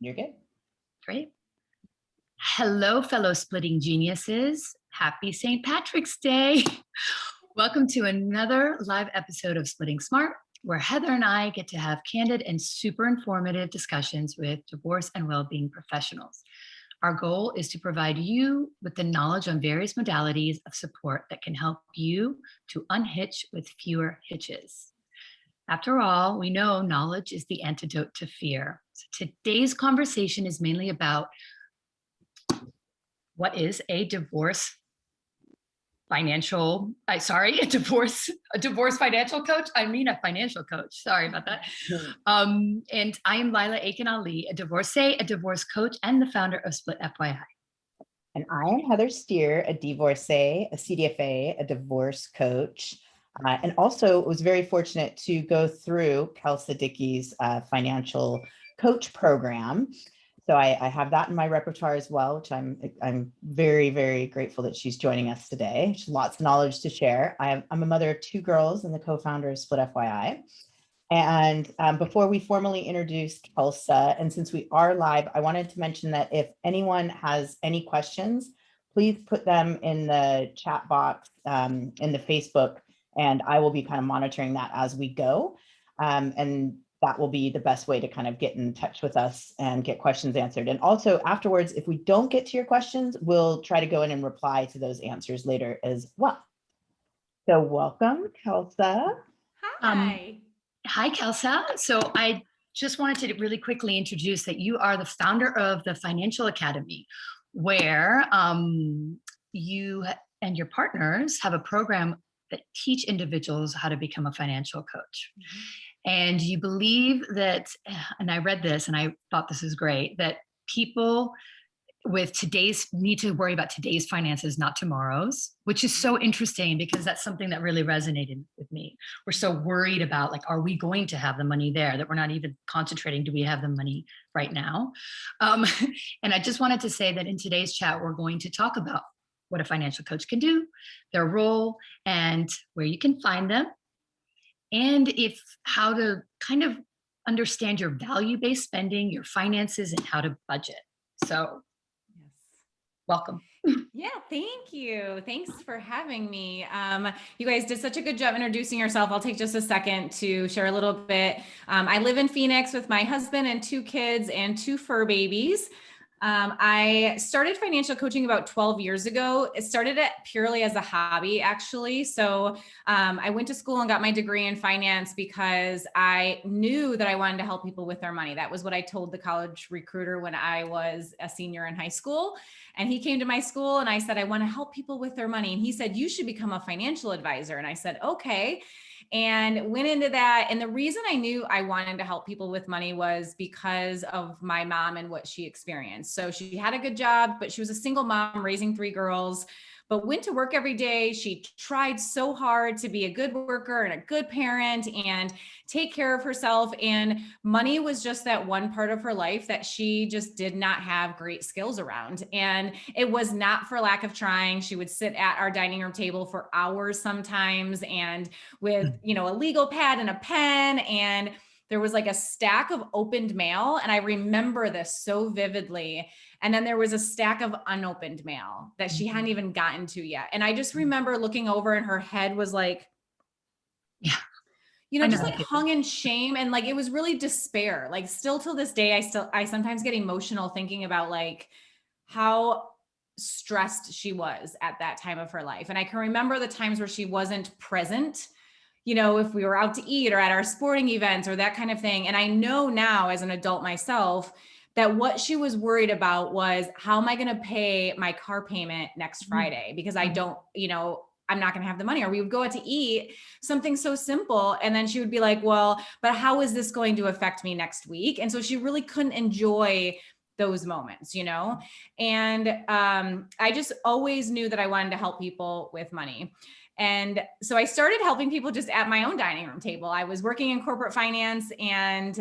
You're good. Great. Hello, fellow splitting geniuses. Happy St. Patrick's Day. Welcome to another live episode of Splitting Smart, where Heather and I get to have candid and super informative discussions with divorce and well-being professionals. Our goal is to provide you with the knowledge on various modalities of support that can help you to unhitch with fewer hitches. After all, we know knowledge is the antidote to fear. So today's conversation is mainly about what is a divorce financial financial coach. I mean a financial coach. Sorry about that. And I am Lila Aiken Ali, a divorcee, a divorce coach, and the founder of Split FYI. And I am Heather Steer, a divorcee, a CDFA, a divorce coach, and also was very fortunate to go through Kelsa Dickey's financial coach program. So I have that in my repertoire as well, which I'm very, very grateful that she's joining us today. She has lots of knowledge to share. I'm a mother of two girls and the co-founder of Split FYI. And before we formally introduce Kelsa, and since we are live, I wanted to mention that if anyone has any questions, please put them in the chat box in the Facebook, and I will be kind of monitoring that as we go. And that will be the best way to kind of get in touch with us and get questions answered. And also afterwards, if we don't get to your questions, we'll try to go in and reply to those answers later as well. So welcome, Kelsa. Hi. Hi, Kelsa. So I just wanted to really quickly introduce that you are the founder of the Financial Academy, where you and your partners have a program that teach individuals how to become a financial coach. Mm-hmm. And you believe that, and I read this and I thought this is great, that people with today's need to worry about today's finances, not tomorrow's, which is so interesting because that's something that really resonated with me. We're so worried about, like, are we going to have the money there, that we're not even concentrating, do we have the money right now? And I just wanted to say that in today's chat, we're going to talk about what a financial coach can do, their role, and where you can find them, and how to kind of understand your value-based spending, your finances, and how to budget. So yes, welcome. Yeah, thank you. Thanks for having me. You guys did such a good job introducing yourself. I'll take just a second to share a little bit. I live in Phoenix with my husband and two kids and two fur babies. I started financial coaching about 12 years ago. It started purely as a hobby, actually. So I went to school and got my degree in finance because I knew that I wanted to help people with their money. That was what I told the college recruiter when I was a senior in high school. And he came to my school and I said, I want to help people with their money. And he said, you should become a financial advisor. And I said, okay. And went into that. And the reason I knew I wanted to help people with money was because of my mom and what she experienced. So she had a good job, but she was a single mom raising three girls, but went to work every day. She tried so hard to be a good worker and a good parent and take care of herself. And money was just that one part of her life that she just did not have great skills around. And it was not for lack of trying. She would sit at our dining room table for hours sometimes, and with, a legal pad and a pen, and there was like a stack of opened mail. And I remember this so vividly. And then there was a stack of unopened mail that she hadn't even gotten to yet. And I just remember looking over and her head was like, yeah, just like hung in shame. And like, it was really despair. Like still till this day, I sometimes get emotional thinking about like how stressed she was at that time of her life. And I can remember the times where she wasn't present, if we were out to eat or at our sporting events or that kind of thing. And I know now as an adult myself that what she was worried about was, how am I going to pay my car payment next Friday? Because I don't, I'm not going to have the money. Or we would go out to eat something so simple. And then she would be like, well, but how is this going to affect me next week? And so she really couldn't enjoy those moments, And I just always knew that I wanted to help people with money. And so I started helping people just at my own dining room table. I was working in corporate finance and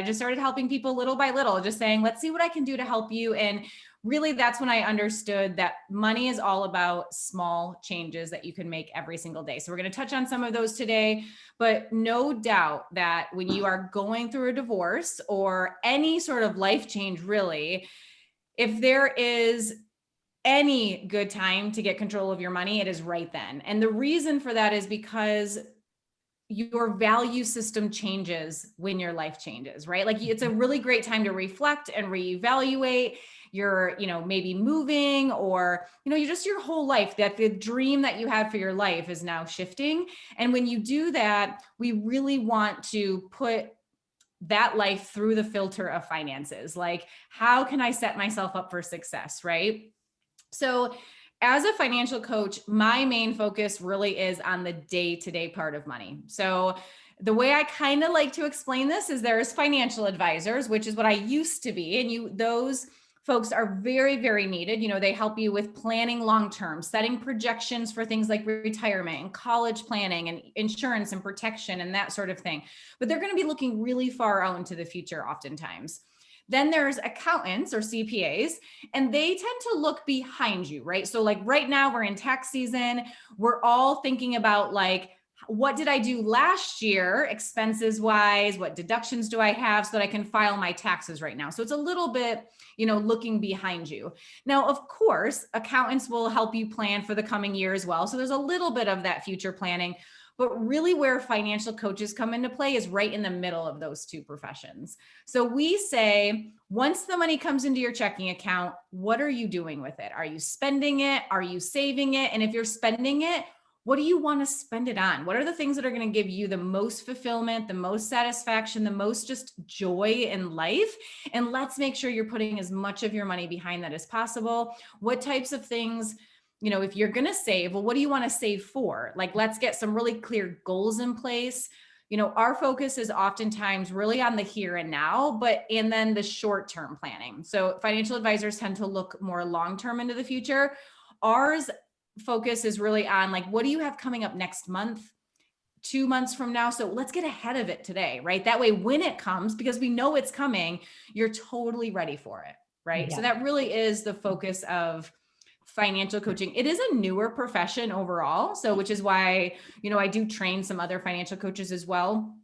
just started helping people little by little, just saying, let's see what I can do to help you. And really, that's when I understood that money is all about small changes that you can make every single day. So we're going to touch on some of those today, but no doubt that when you are going through a divorce or any sort of life change, really, if there is any good time to get control of your money, it is right then. And the reason for that is because your value system changes when your life changes, right? Like it's a really great time to reflect and reevaluate your, maybe moving or, just your whole life, that the dream that you had for your life is now shifting. And when you do that, we really want to put that life through the filter of finances. Like, how can I set myself up for success, right? So as a financial coach, my main focus really is on the day-to-day part of money. So the way I kind of like to explain this is there's financial advisors, which is what I used to be. And those folks are very, very needed. They help you with planning long-term, setting projections for things like retirement and college planning and insurance and protection and that sort of thing. But they're going to be looking really far out into the future oftentimes. Then there's accountants or CPAs, and they tend to look behind you, right? So like right now we're in tax season. We're all thinking about like, what did I do last year, expenses wise? What deductions do I have so that I can file my taxes right now? So it's a little bit, looking behind you. Now, of course, accountants will help you plan for the coming year as well. So there's a little bit of that future planning. But really where financial coaches come into play is right in the middle of those two professions. So we say, once the money comes into your checking account, what are you doing with it? Are you spending it? Are you saving it? And if you're spending it, what do you want to spend it on? What are the things that are going to give you the most fulfillment, the most satisfaction, the most just joy in life? And let's make sure you're putting as much of your money behind that as possible. What types of things, if you're going to save, well, what do you want to save for? Like, let's get some really clear goals in place. Our focus is oftentimes really on the here and now, and then the short-term planning. So financial advisors tend to look more long-term into the future. Ours focus is really on like, what do you have coming up next month, 2 months from now? So let's get ahead of it today, right? That way, when it comes, because we know it's coming, you're totally ready for it, right? Yeah. So that really is the focus of financial coaching. It is a newer profession overall. So, which is why, I do train some other financial coaches as well,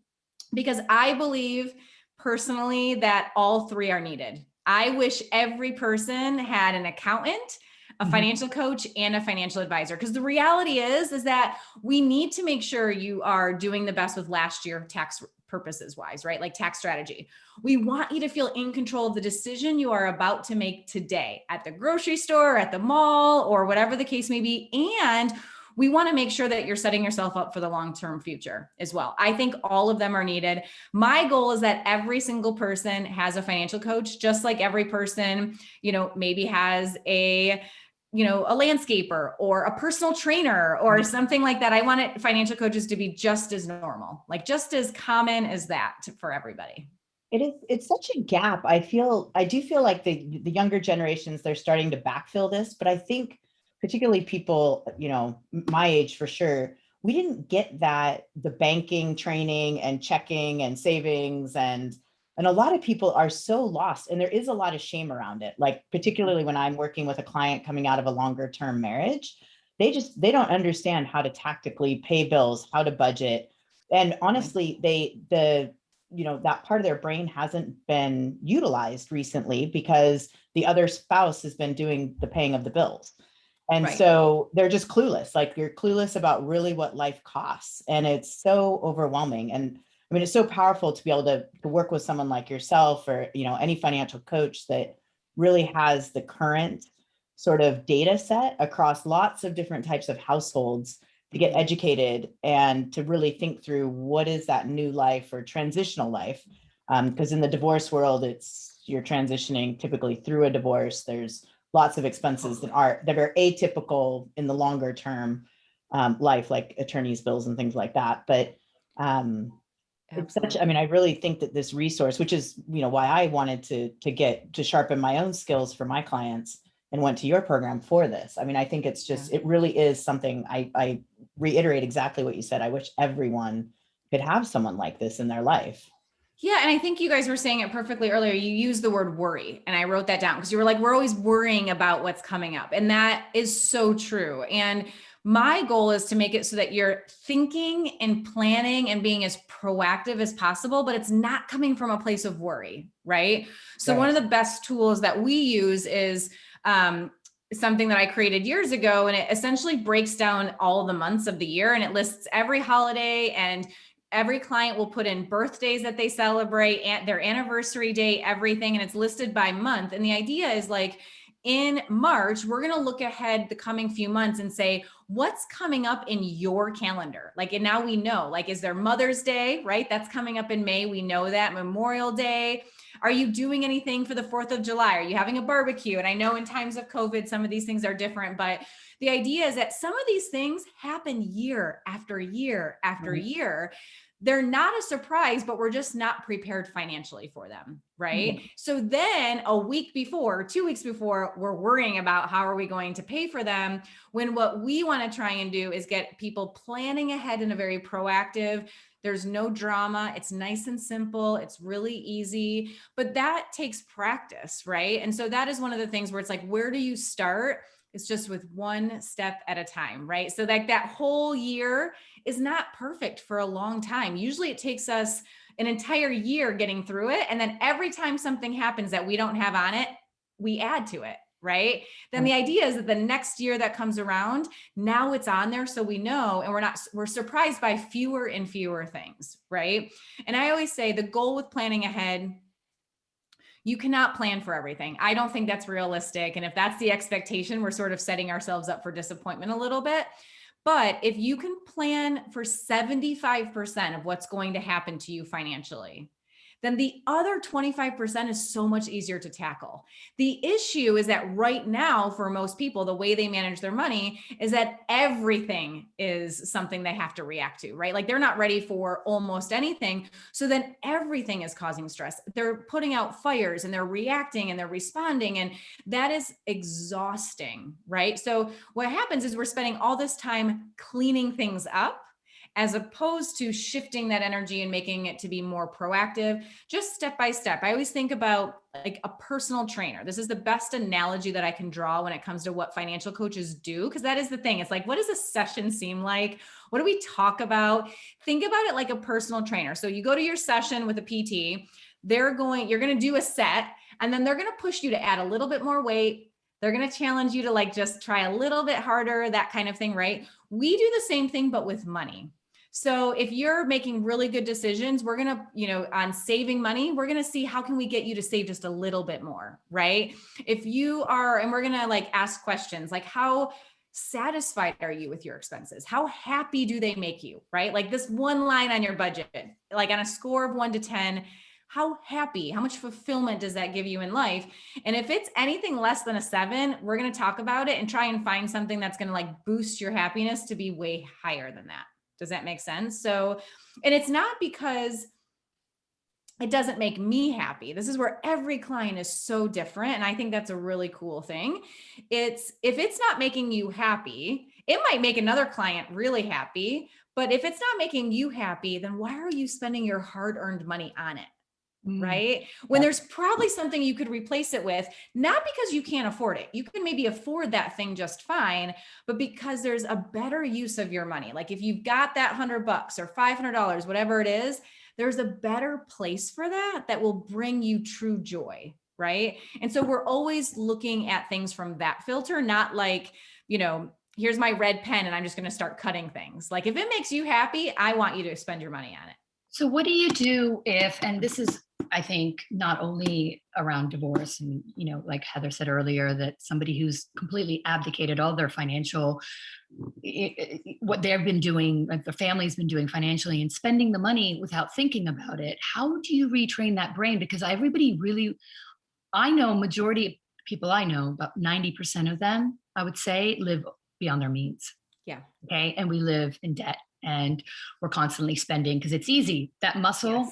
because I believe personally that all three are needed. I wish every person had an accountant, a financial coach, and a financial advisor. Because the reality is that we need to make sure you are doing the best with last year tax purposes wise, right? Like tax strategy. We want you to feel in control of the decision you are about to make today at the grocery store, at the mall, or whatever the case may be. And we want to make sure that you're setting yourself up for the long-term future as well. I think all of them are needed. My goal is that every single person has a financial coach, just like every person, maybe has a landscaper or a personal trainer or something like that. I want financial coaches to be just as normal, like just as common as that for everybody. It's such a gap. I do feel like the younger generations, they're starting to backfill this, but I think particularly people, my age for sure, we didn't get the banking training and checking and savings and a lot of people are so lost, and there is a lot of shame around it. Like particularly when I'm working with a client coming out of a longer term marriage, they don't understand how to tactically pay bills, how to budget. And honestly, that part of their brain hasn't been utilized recently because the other spouse has been doing the paying of the bills. And so they're just clueless. Like you're clueless about really what life costs. And it's so overwhelming. And I mean, it's so powerful to be able to work with someone like yourself or, any financial coach that really has the current sort of data set across lots of different types of households to get educated and to really think through what is that new life or transitional life. Because in the divorce world, you're transitioning typically through a divorce. There's lots of expenses that are atypical in the longer term life, like attorney's bills and things like that. But it's such, I really think that this resource, which is, why I wanted to sharpen my own skills for my clients and went to your program for this. I mean, I think it's just, it really is something, I reiterate exactly what you said. I wish everyone could have someone like this in their life. Yeah. And I think you guys were saying it perfectly earlier. You used the word worry, and I wrote that down because you were like, we're always worrying about what's coming up. And that is so true. And my goal is to make it so that you're thinking and planning and being as proactive as possible, but it's not coming from a place of worry, right? So one of the best tools that we use is something that I created years ago, and it essentially breaks down all the months of the year, and it lists every holiday, and every client will put in birthdays that they celebrate, and their anniversary date, everything, and it's listed by month. And the idea is like, in March, we're going to look ahead the coming few months and say, what's coming up in your calendar? Like, and now we know, like, is there Mother's Day, right? That's coming up in May. We know that. Memorial Day. Are you doing anything for the 4th of July? Are you having a barbecue? And I know in times of COVID, some of these things are different, but the idea is that some of these things happen year after year after year. They're not a surprise, but we're just not prepared financially for them, right? So then a week before, 2 weeks before, we're worrying about how are we going to pay for them, when what we want to try and do is get people planning ahead in a very proactive. There's no drama. It's nice and simple. It's really easy, but that takes practice, right? And so that is one of the things where it's like, where do you start? It's just with one step at a time, right? So like that whole year is not perfect for a long time. Usually it takes us an entire year getting through it. And then every time something happens that we don't have on it, we add to it, right? Then the idea is that the next year that comes around, now it's on there. So we know, and we're surprised by fewer and fewer things, right? And I always say the goal with planning ahead, you cannot plan for everything. I don't think that's realistic. And if that's the expectation, we're sort of setting ourselves up for disappointment a little bit. But if you can plan for 75% of what's going to happen to you financially, then the other 25% is so much easier to tackle. The issue is that right now, for most people, the way they manage their money is that everything is something they have to react to, right? Like they're not ready for almost anything. So then everything is causing stress. They're putting out fires and they're reacting and they're responding. And that is exhausting, right? So what happens is we're spending all this time cleaning things up, as opposed to shifting that energy and making it to be more proactive, just step by step. I always think about like a personal trainer. This is the best analogy that I can draw when it comes to what financial coaches do, because that is the thing. It's like, what does a session seem like? What do we talk about? Think about it like a personal trainer. So you go to your session with a PT, you're going to do a set, and then they're going to push you to add a little bit more weight. They're going to challenge you to like just try a little bit harder, that kind of thing, right? We do the same thing, but with money. So if you're making really good decisions, we're going to, on saving money, we're going to see how can we get you to save just a little bit more, right? If you are, and we're going to like ask questions like, how satisfied are you with your expenses? How happy do they make you, right? Like this one line on your budget, like on a score of 1 to 10, how happy, how much fulfillment does that give you in life? And if it's anything less than a 7, we're going to talk about it and try and find something that's going to like boost your happiness to be way higher than that. Does that make sense? So, and it's not because it doesn't make me happy. This is where every client is so different. And I think that's a really cool thing. If it's not making you happy, it might make another client really happy. But if it's not making you happy, then why are you spending your hard-earned money on it? Right? When there's probably something you could replace it with, not because you can't afford it. You can maybe afford that thing just fine, but because there's a better use of your money. Like if you've got that $100 or $500, whatever it is, there's a better place for that will bring you true joy. Right? And so we're always looking at things from that filter, not like, here's my red pen and I'm just going to start cutting things. Like if it makes you happy, I want you to spend your money on it. So what do you do if, and this is, I think, not only around divorce and, like Heather said earlier, that somebody who's completely abdicated all their financial, what they've been doing, like the family's been doing financially and spending the money without thinking about it. How do you retrain that brain? Because everybody really, I know majority of people I know, about 90% of them, I would say, live beyond their means. Yeah. Okay. And we live in debt. And we're constantly spending because it's easy. That muscle,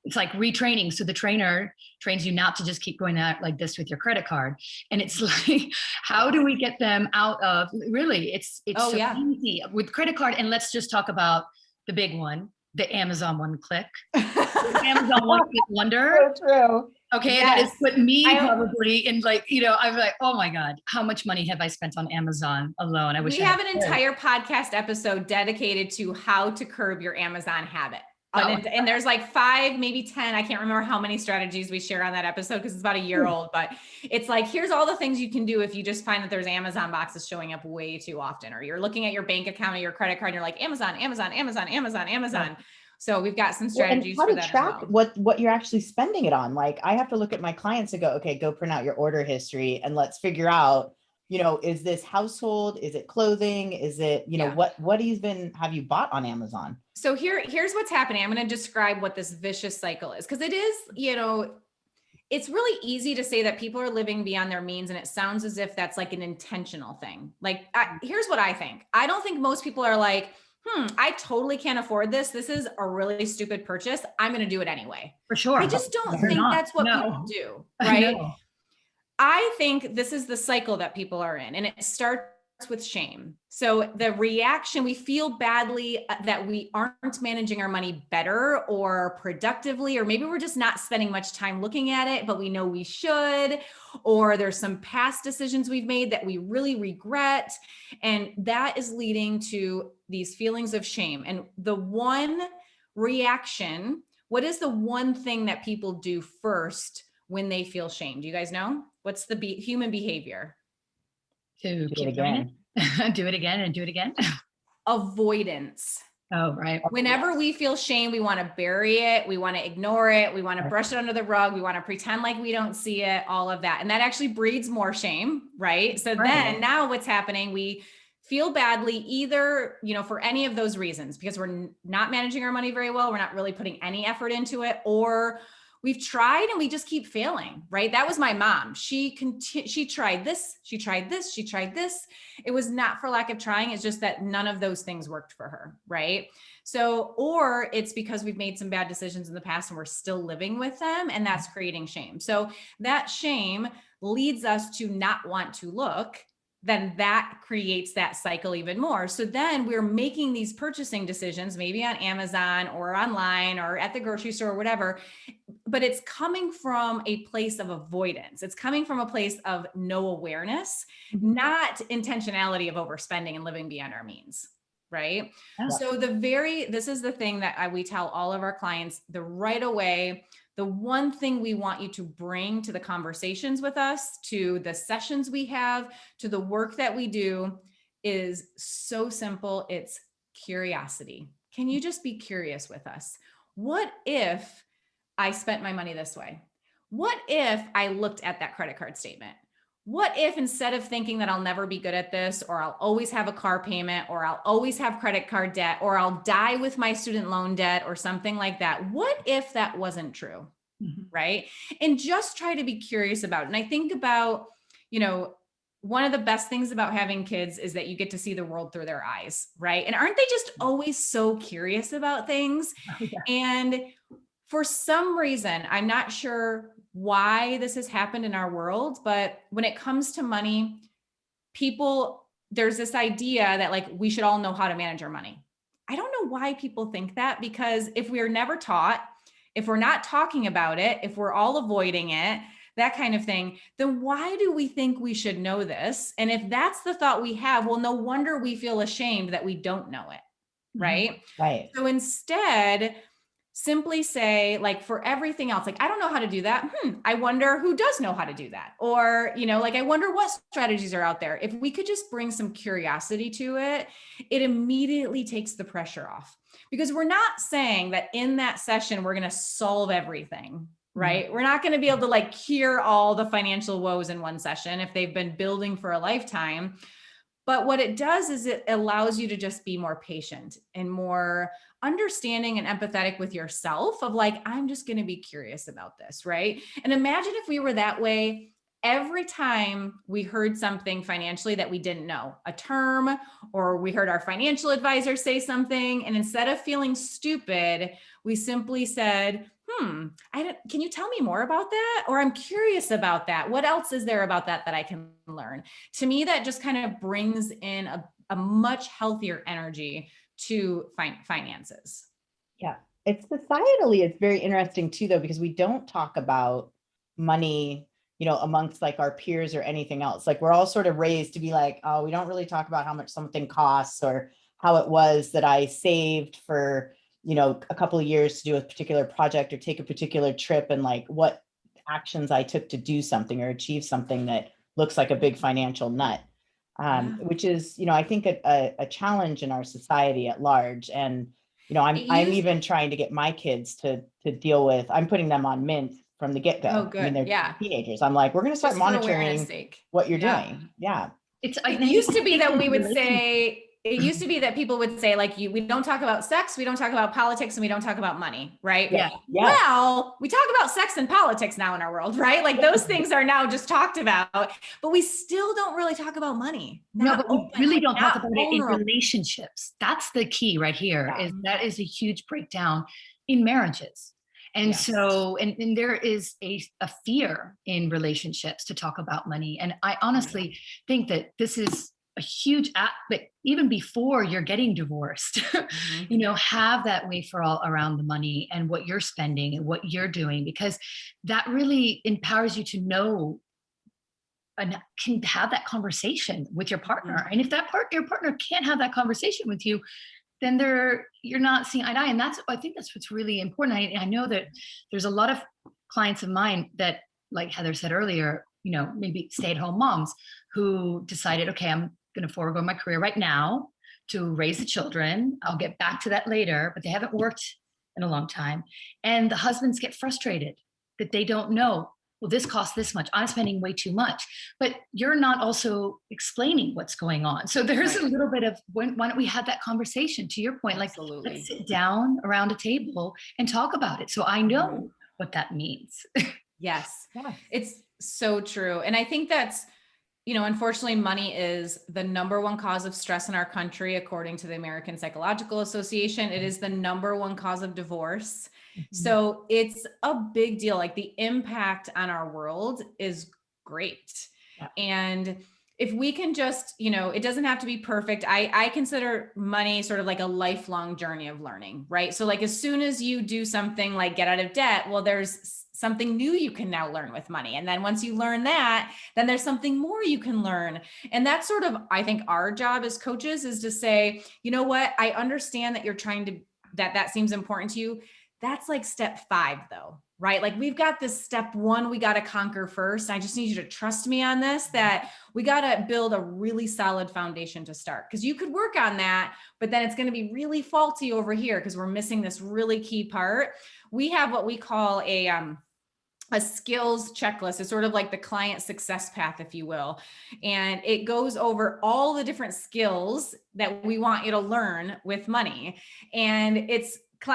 it's like retraining. So the trainer trains you not to just keep going out like this with your credit card. And it's like, how do we get them out of, really, it's Oh, so yeah. easy with credit card. And let's just talk about the big one, the Amazon one click. The Amazon one click wonder. So true. Okay, Yes. that has put me probably in like, I'm like, oh my God, how much money have I spent on Amazon alone? I wish we I have had an entire podcast episode dedicated to how to curb your Amazon habit. And there's like 5, maybe 10. I can't remember how many strategies we share on that episode because it's about a year old, but it's like, here's all the things you can do if you just find that there's Amazon boxes showing up way too often, or you're looking at your bank account or your credit card and you're like, Amazon, Amazon, Amazon, Amazon, Amazon. So we've got some strategies and how for to that track as well. what you're actually spending it on. Like I have to look at my clients and go, okay, go print out your order history and let's figure out, is this household? Is it clothing? Is it, what even have you bought on Amazon? So here's what's happening. I'm going to describe what this vicious cycle is, because it is, it's really easy to say that people are living beyond their means. And it sounds as if that's like an intentional thing. Like, here's what I think. I don't think most people are like, I totally can't afford this. This is a really stupid purchase. I'm going to do it anyway. For sure. I just don't think that's what people do. Right. I think this is the cycle that people are in, and it starts with shame. So the reaction, we feel badly that we aren't managing our money better or productively, or maybe we're just not spending much time looking at it, but we know we should, or there's some past decisions we've made that we really regret. And that is leading to these feelings of shame. And the one reaction, what is the one thing that people do first when they feel shame? Do you guys know? What's the human behavior? To keep doing it. Do it again and do it again. Avoidance. Oh, right. Whenever we feel shame, we want to bury it. We want to ignore it. We want to brush it under the rug. We want to pretend like we don't see it, all of that. And that actually breeds more shame, right? So then now what's happening, we feel badly either, for any of those reasons, because we're not managing our money very well. We're not really putting any effort into it, or we've tried and we just keep failing, right? That was my mom. She tried this, she tried this, she tried this. It was not for lack of trying. It's just that none of those things worked for her, right? So, or it's because we've made some bad decisions in the past and we're still living with them, and that's creating shame. So that shame leads us to not want to look. Then that creates that cycle even more. So then we're making these purchasing decisions, maybe on Amazon or online or at the grocery store or whatever, but it's coming from a place of avoidance. It's coming from a place of no awareness, not intentionality of overspending and living beyond our means. Right. Yeah. So this is the thing that we tell all of our clients right away. The one thing we want you to bring to the conversations with us, to the sessions we have, to the work that we do is so simple. It's curiosity. Can you just be curious with us? What if I spent my money this way? What if I looked at that credit card statement? What if instead of thinking that I'll never be good at this, or I'll always have a car payment, or I'll always have credit card debt, or I'll die with my student loan debt or something like that? What if that wasn't true? Right? And just try to be curious about it. And I think about, one of the best things about having kids is that you get to see the world through their eyes, right? And aren't they just always so curious about things? Oh, yeah. And for some reason, I'm not sure why this has happened in our world, but when it comes to money, there's this idea that like, we should all know how to manage our money. I don't know why people think that, because if we are never taught, if we're not talking about it, if we're all avoiding it, that kind of thing, then why do we think we should know this? And if that's the thought we have, well, no wonder we feel ashamed that we don't know it, right? Right. So instead, simply say, like, for everything else, like, I don't know how to do that. I wonder who does know how to do that. Or, like, I wonder what strategies are out there. If we could just bring some curiosity to it, it immediately takes the pressure off. Because we're not saying that in that session, we're going to solve everything, right? Mm-hmm. We're not going to be able to like cure all the financial woes in one session if they've been building for a lifetime. But what it does is it allows you to just be more patient and more understanding and empathetic with yourself of like, I'm just going to be curious about this, right? And imagine if we were that way every time we heard something financially that we didn't know, a term, or we heard our financial advisor say something. And instead of feeling stupid, we simply said, can you tell me more about that? Or I'm curious about that. What else is there about that I can learn? To me, that just kind of brings in a much healthier energy to finances. Yeah. It's societally, it's very interesting too, though, because we don't talk about money, amongst like our peers or anything else. Like we're all sort of raised to be like, oh, we don't really talk about how much something costs or how it was that I saved for, a couple of years to do a particular project or take a particular trip, and like what actions I took to do something or achieve something that looks like a big financial nut. Which is, I think a challenge in our society at large. And I'm even trying to get my kids to deal with, I'm putting them on Mint from the get-go. Oh, good. I mean, they're Yeah. teenagers. I'm like, we're going to start Just for awareness monitoring sake. what you're Yeah. doing. Yeah. It used to be that we would say, it used to be that people would say like, we don't talk about sex, we don't talk about politics, and we don't talk about money, right? Yeah. Well, we talk about sex and politics now in our world, right? Like those things are now just talked about, but we still don't really talk about money. No, but we really don't talk about it in vulnerable. relationships. That's the key right here. Yeah. Is that is a huge breakdown in marriages. And Yes. so, and there is a fear in relationships to talk about money. And I honestly think that this is a huge but even before you're getting divorced, have that way for all around the money and what you're spending and what you're doing, because that really empowers you to know and can have that conversation with your partner. And if your partner can't have that conversation with you, then you're not seeing eye to eye. And I think that's what's really important. I know that there's a lot of clients of mine that, like Heather said earlier, maybe stay-at-home moms who decided, okay, I'm going to forego my career right now to raise the children. I'll get back to that later, but they haven't worked in a long time. And the husbands get frustrated that they don't know, well, this costs this much. I'm spending way too much, but you're not also explaining what's going on. So there's a little bit of, why don't we have that conversation, to your point, like let's sit down around a table and talk about it. So I know what that means. Yes, it's so true. And I think that's, unfortunately, money is the number one cause of stress in our country, according to the American Psychological Association. It is the number one cause of divorce. So it's a big deal. Like the impact on our world is great. And if we can just, it doesn't have to be perfect. I consider money sort of like a lifelong journey of learning, right? So like as soon as you do something like get out of debt, well, there's something new you can now learn with money. And then once you learn that, then there's something more you can learn. And that's sort of, I think our job as coaches is to say, you know what, I understand that you're trying to, that seems important to you. That's like step 5 though, right? Like we've got this step 1 we got to conquer first. I just need you to trust me on this, that we got to build a really solid foundation to start. Because you could work on that, but then it's going to be really faulty over here because we're missing this really key part. We have what we call a skills checklist. It's sort of like the client success path, if you will. And it goes over all the different skills that we want you to learn with money. And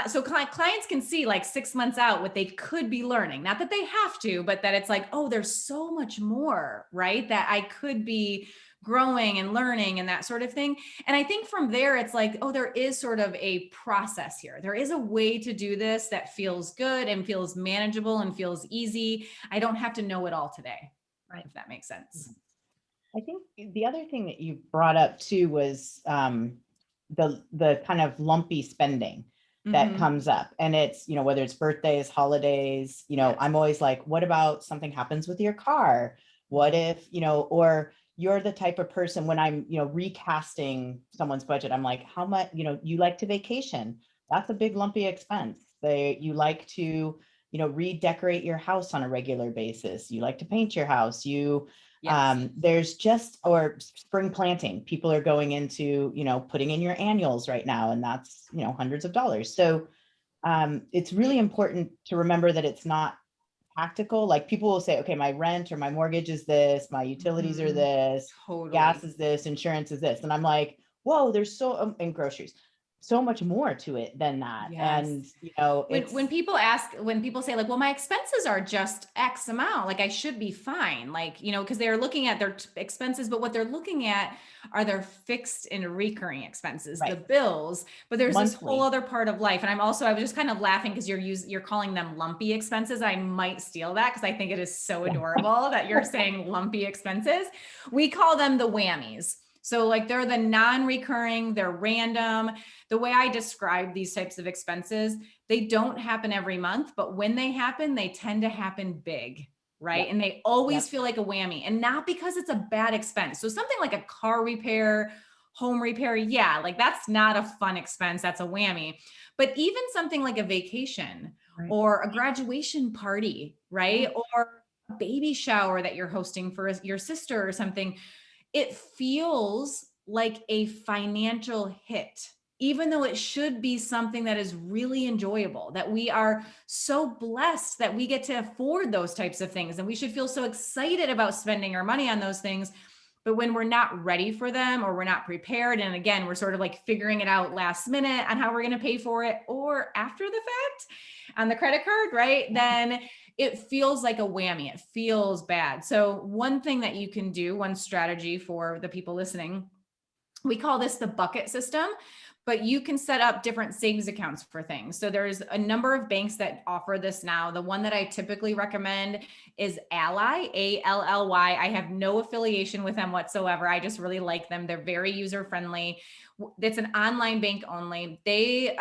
so clients can see like 6 months out what they could be learning. Not that they have to, but that it's like, oh, there's so much more, right? That I could be growing and learning and that sort of thing. And I think from there, it's like, oh, there is sort of a process here. There is a way to do this that feels good and feels manageable and feels easy. I don't have to know it all today, right? If that makes sense. I think the other thing that you brought up too was the kind of lumpy spending that comes up. And it's, whether it's birthdays, holidays, I'm always like, what about something happens with your car? What if, or you're the type of person when I'm, recasting someone's budget, I'm like, how much, you like to vacation. That's a big lumpy expense. You like to, redecorate your house on a regular basis. You like to paint your house. There's just, or spring planting, people are going into, putting in your annuals right now. And that's, hundreds of dollars. So it's really important to remember that it's not practical. Like people will say, okay, my rent or my mortgage is this, my utilities are this, gas is this, insurance is this. And I'm like, whoa, and groceries. so much more to it than that. Yes. And, you know, When people say like, well, my expenses are just X amount, like I should be fine. Like, you know, because they're looking at their expenses, but what they're looking at are their fixed and recurring expenses, the right, bills, but there's this whole monthly. other part of life. And I was just kind of laughing because you're calling them lumpy expenses. I might steal that because I think it is so Yeah. adorable that you're saying lumpy expenses. We call them the whammies. So like they're the non-recurring, they're random. The way I describe these types of expenses, they don't happen every month, but when they happen, they tend to happen big, right? Yep. And they always Yep. feel like a whammy, and not because it's a bad expense. So something like a car repair, home repair, yeah, like that's not a fun expense, that's a whammy. But even something like a vacation Right. or a graduation party, right? Yeah. Or a baby shower that you're hosting for your sister or something, it feels like a financial hit, even though it should be something that is really enjoyable, that we are so blessed that we get to afford those types of things. And we should feel so excited about spending our money on those things. But when we're not ready for them or we're not prepared, and again, we're sort of like figuring it out last minute on how we're going to pay for it or after the fact on the credit card, right? Then it feels like a whammy. It feels bad. So one thing that you can do, one strategy for the people listening, we call this the bucket system, but you can set up different savings accounts for things. So there's a number of banks that offer this now. The one that I typically recommend is Ally, Ally. I have no affiliation with them whatsoever. I just really like them. They're very user friendly. It's an online bank only. They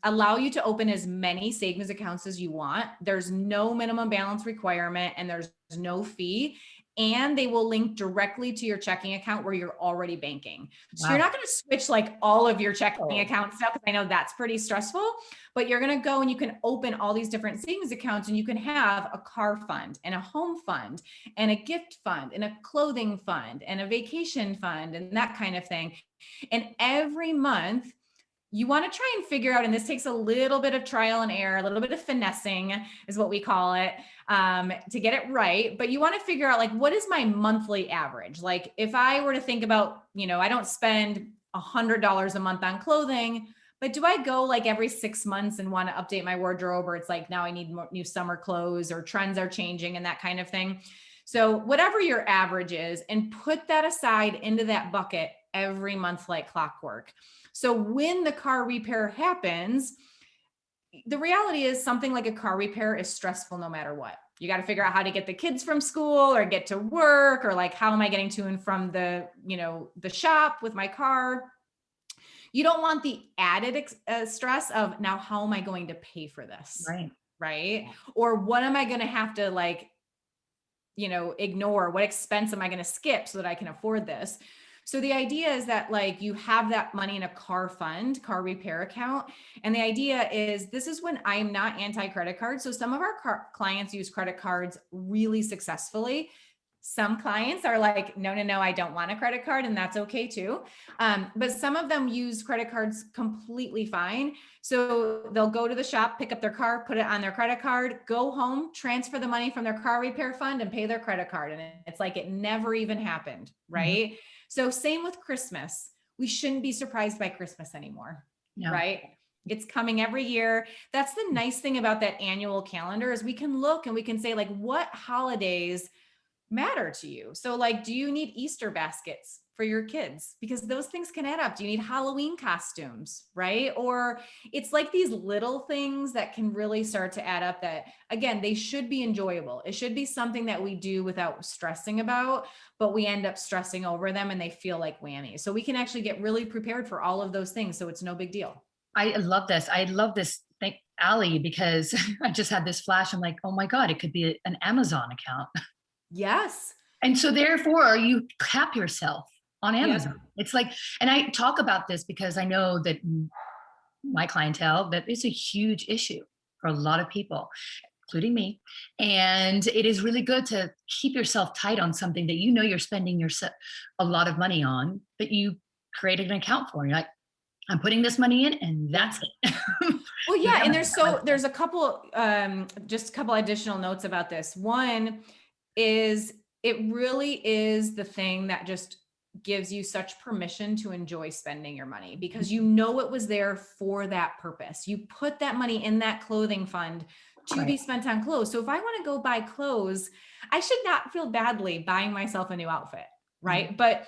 allow you to open as many savings accounts as you want. There's no minimum balance requirement and there's no fee. And they will link directly to your checking account where you're already banking. So Wow. you're not going to switch like all of your checking Oh. accounts now, because I know that's pretty stressful, but you're going to go and you can open all these different savings accounts, and you can have a car fund and a home fund and a gift fund and a clothing fund and a vacation fund and that kind of thing. And every month you want to try and figure out, and this takes a little bit of trial and error, a little bit of finessing is what we call it, to get it right. But you want to figure out like, what is my monthly average? Like if I were to think about, you know, I don't spend $100 a month on clothing, but do I go like every 6 months and want to update my wardrobe, or it's like, now I need more new summer clothes, or trends are changing and that kind of thing. So whatever your average is, and put that aside into that bucket every month like clockwork. So when the car repair happens, the reality is something like a car repair is stressful no matter what. You got to figure out how to get the kids from school or get to work, or like, how am I getting to and from the, you know, the shop with my car? You don't want the added stress of, now, how am I going to pay for this? Right. Right. Or what am I going to have to like, you know, ignore? What expense am I going to skip so that I can afford this? So the idea is that like you have that money in a car fund, car repair account. And the idea is, this is when I'm not anti-credit card. So some of our clients use credit cards really successfully. Some clients are like, no, I don't want a credit card. And that's okay too. But some of them use credit cards completely fine. So they'll go to the shop, pick up their car, put it on their credit card, go home, transfer the money from their car repair fund and pay their credit card. And it's like, it never even happened. Right. Mm-hmm. So same with Christmas. We shouldn't be surprised by Christmas anymore. No. Right. It's coming every year. That's the nice thing about that annual calendar, is we can look and we can say like, what holidays matter to you? So like, do you need Easter baskets for your kids? Because those things can add up. Do you need Halloween costumes, right? Or it's like these little things that can really start to add up, that again, they should be enjoyable. It should be something that we do without stressing about, but we end up stressing over them and they feel like whammies. So we can actually get really prepared for all of those things. So it's no big deal. I love this. I love this thing, Allie, because I just had this flash. I'm like, oh my God, it could be an Amazon account. Yes. And so therefore you cap yourself on Amazon. Yep. It's like, and I talk about this because I know that my clientele, that it's a huge issue for a lot of people, including me. And it is really good to keep yourself tight on something that you know you're spending a lot of money on, that you created an account for. You're like, I'm putting this money in and that's it. Well, yeah. And there's a couple, just a couple additional notes about this. One is, it really is the thing that just gives you such permission to enjoy spending your money because you know it was there for that purpose. You put that money in that clothing fund to be spent on clothes. So if I want to go buy clothes, I should not feel badly buying myself a new outfit, right? But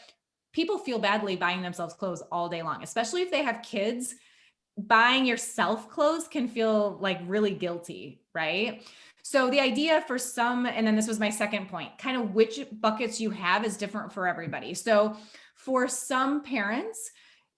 people feel badly buying themselves clothes all day long, especially if they have kids. Buying yourself clothes can feel like really guilty, right? So the idea for some, and then this was my second point, kind of which buckets you have is different for everybody. So for some parents,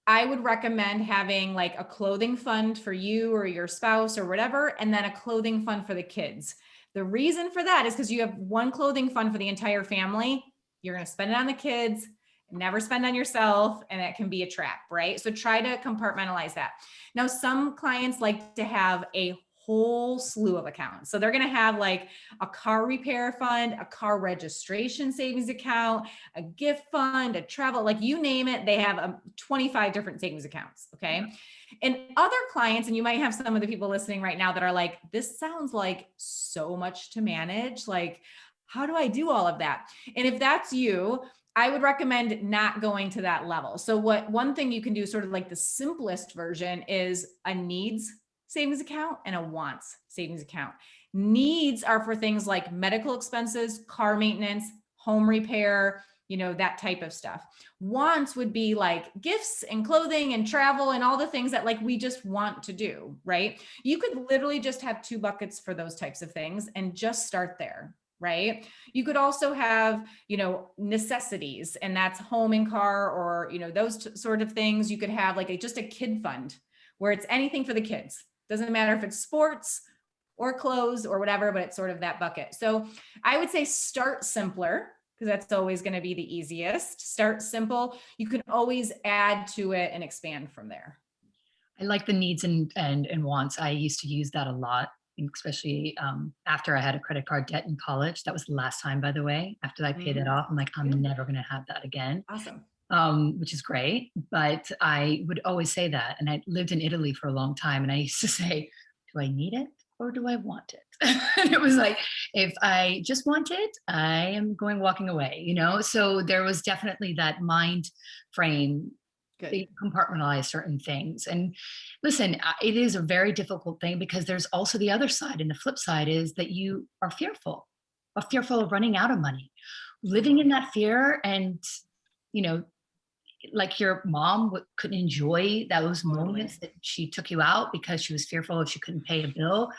I would recommend having like a clothing fund for you or your spouse or whatever, and then a clothing fund for the kids. The reason for that is because you have one clothing fund for the entire family. You're going to spend it on the kids, never spend on yourself, and it can be a trap, right? So try to compartmentalize that. Now, some clients like to have a whole slew of accounts. So they're going to have like a car repair fund, a car registration savings account, a gift fund, a travel, like you name it, they have 25 different savings accounts. Okay. And other clients, and you might have some of the people listening right now that are like, this sounds like so much to manage. Like, how do I do all of that? And if that's you, I would recommend not going to that level. So one thing you can do, sort of like the simplest version, is a needs savings account and a wants savings account. Needs are for things like medical expenses, car maintenance, home repair, that type of stuff. Wants would be like gifts and clothing and travel and all the things that like we just want to do, right? You could literally just have 2 buckets for those types of things and just start there. Right. You could also have, necessities, and that's home and car, or, those sort of things. You could have like just a kid fund where it's anything for the kids. Doesn't matter if it's sports or clothes or whatever, but it's sort of that bucket. So I would say start simpler, because that's always going to be the easiest. Start simple. You can always add to it and expand from there. I like the needs and wants. I used to use that a lot, especially after I had a credit card debt in college. That was the last time, by the way. After I paid it off, I'm like, I'm never going to have that again. Awesome. Which is great. But I would always say that. And I lived in Italy for a long time. And I used to say, do I need it or do I want it? And it was like, if I just want it, I am walking away, So there was definitely that mind frame. They compartmentalize certain things. And listen, it is a very difficult thing, because there's also the other side. And the flip side is that you are fearful of running out of money, living in that fear. And, like your mom couldn't enjoy those moments that she took you out because she was fearful if she couldn't pay a bill.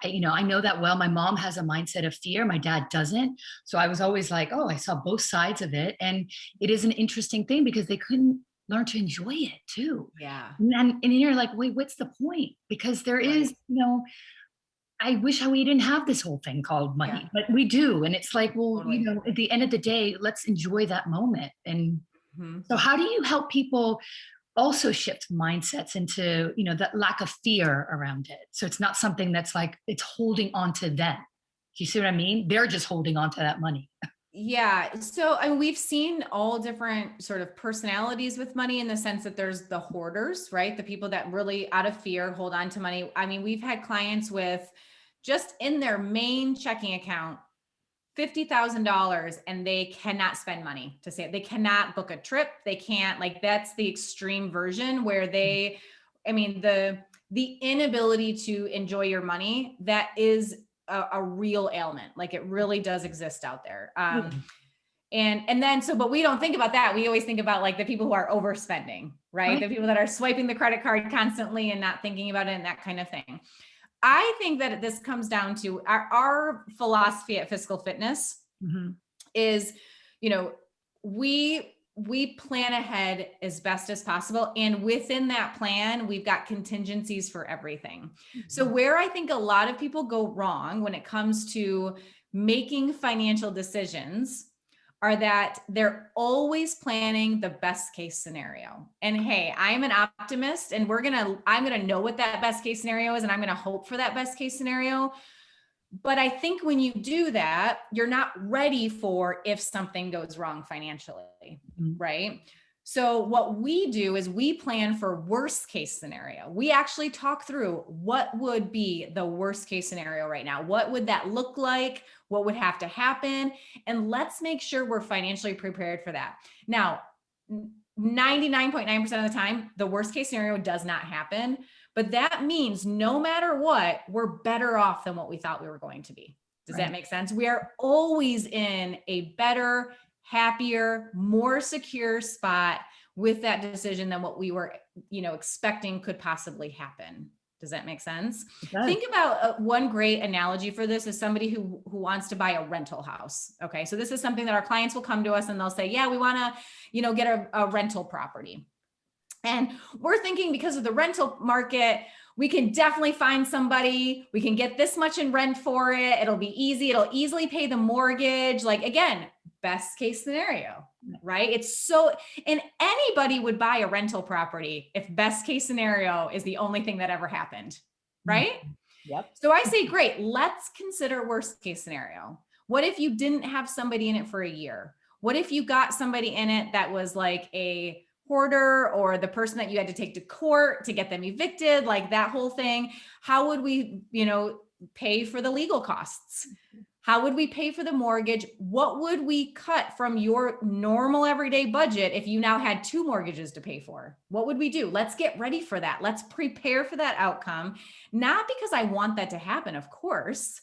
I know that well. My mom has a mindset of fear. My dad doesn't. So I was always like, oh, I saw both sides of it. And it is an interesting thing because they couldn't learn to enjoy it too. Yeah. And you're like, wait, what's the point? Because there is, I wish we didn't have this whole thing called money, but we do. And it's like, well, at the end of the day, let's enjoy that moment. And so how do you help people also shift mindsets into, that lack of fear around it? So it's not something that's like, it's holding on to them. Do you see what I mean? They're just holding on to that money. Yeah. So we've seen all different sort of personalities with money, in the sense that there's the hoarders, right? The people that really out of fear hold on to money. I mean, we've had clients with just in their main checking account, $50,000, and they cannot spend money to save. They cannot book a trip. They can't, like, that's the extreme version where the inability to enjoy your money, that is a real ailment. Like, it really does exist out there. And then, but we don't think about that. We always think about like the people who are overspending, right? The people that are swiping the credit card constantly and not thinking about it and that kind of thing. I think that this comes down to our philosophy at Fiscal Fitness is, we plan ahead as best as possible. And within that plan, we've got contingencies for everything. So where I think a lot of people go wrong when it comes to making financial decisions are that they're always planning the best case scenario. And hey, I'm an optimist, and I'm going to know what that best case scenario is, and I'm going to hope for that best case scenario. But I think when you do that, you're not ready for if something goes wrong financially, right? So what we do is we plan for worst case scenario. We actually talk through what would be the worst case scenario right now. What would that look like? What would have to happen? And let's make sure we're financially prepared for that. Now, 99.9% of the time, the worst case scenario does not happen. But that means no matter what, we're better off than what we thought we were going to be. Does that make sense? We are always in a better, happier, more secure spot with that decision than what we were, expecting could possibly happen. Does that make sense? Think about one great analogy for this is somebody who wants to buy a rental house. Okay. So this is something that our clients will come to us and they'll say, yeah, we want to, get a rental property. And we're thinking because of the rental market, we can definitely find somebody, we can get this much in rent for it. It'll be easy. It'll easily pay the mortgage. Like, again, best case scenario, right? It's so, and anybody would buy a rental property if best case scenario is the only thing that ever happened, right? Yep. So I say, great, let's consider worst case scenario. What if you didn't have somebody in it for a year? What if you got somebody in it that was like a hoarder or the person that you had to take to court to get them evicted, like that whole thing? How would we, pay for the legal costs? How would we pay for the mortgage? What would we cut from your normal everyday budget if you now had 2 mortgages to pay for? What would we do? Let's get ready for that. Let's prepare for that outcome. Not because I want that to happen, of course.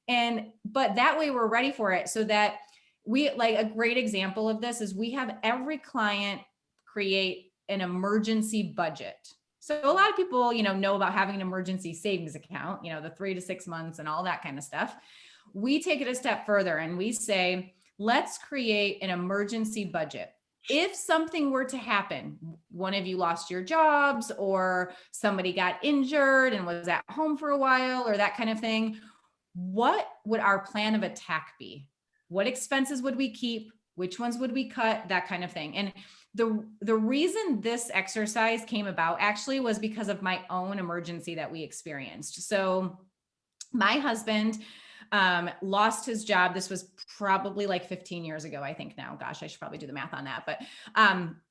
But that way we're ready for it so that we, like, a great example of this is we have every client create an emergency budget. So a lot of people, know about having an emergency savings account, the 3 to 6 months and all that kind of stuff. We take it a step further and we say, let's create an emergency budget. If something were to happen, one of you lost your jobs or somebody got injured and was at home for a while or that kind of thing, what would our plan of attack be? What expenses would we keep? Which ones would we cut? That kind of thing. And the reason this exercise came about actually was because of my own emergency that we experienced. So my husband lost his job. This was probably like 15 years ago, I think now. Gosh, I should probably do the math on that. But,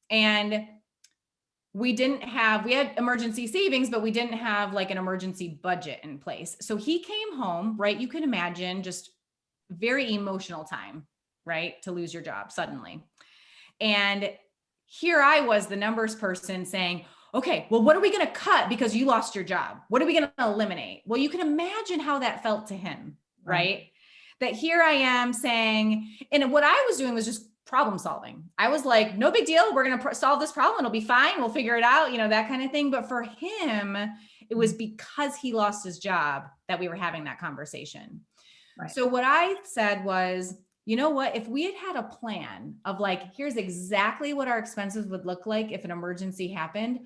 and we had emergency savings, but we didn't have like an emergency budget in place. So he came home, right? You can imagine just very emotional time, right? To lose your job suddenly. And here I was, the numbers person, saying, okay, well, what are we going to cut because you lost your job? What are we going to eliminate? Well, you can imagine how that felt to him, right? That here I am saying, and what I was doing was just problem solving. I was like, no big deal. We're going to solve this problem. It'll be fine. We'll figure it out, that kind of thing. But for him, it was because he lost his job that we were having that conversation. Right. So what I said was, you know what, if we had a plan of like, here's exactly what our expenses would look like if an emergency happened,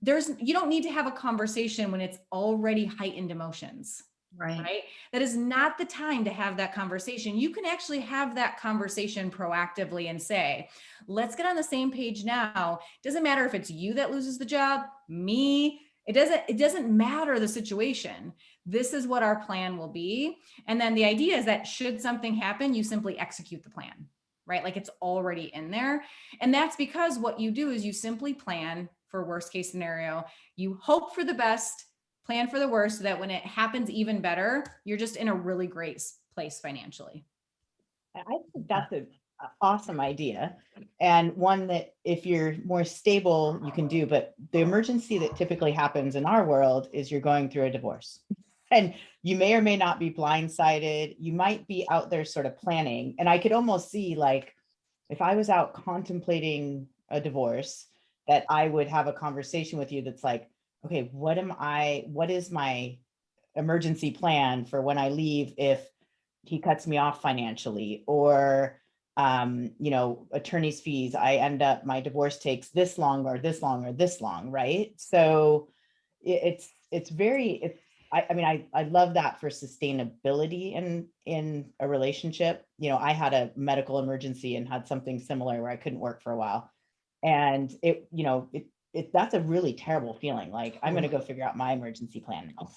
you don't need to have a conversation when it's already heightened emotions, right? That is not the time to have that conversation. You can actually have that conversation proactively and say, let's get on the same page now. It doesn't matter if it's you that loses the job, me, it doesn't matter the situation. This is what our plan will be. And then the idea is that should something happen, you simply execute the plan, right? Like it's already in there. And that's because what you do is you simply plan for worst case scenario. You hope for the best, plan for the worst, so that when it happens even better, you're just in a really great place financially. I think that's an awesome idea, and one that if you're more stable, you can do. But the emergency that typically happens in our world is you're going through a divorce. And you may or may not be blindsided. You might be out there sort of planning. And I could almost see, like, if I was out contemplating a divorce, that I would have a conversation with you that's like, okay, what is my emergency plan for when I leave if he cuts me off financially, or attorney's fees, my divorce takes this long or this long or this long, right? So I love that for sustainability in a relationship. I had a medical emergency and had something similar where I couldn't work for a while. And that's a really terrible feeling. Like, I'm going to go figure out my emergency plan now.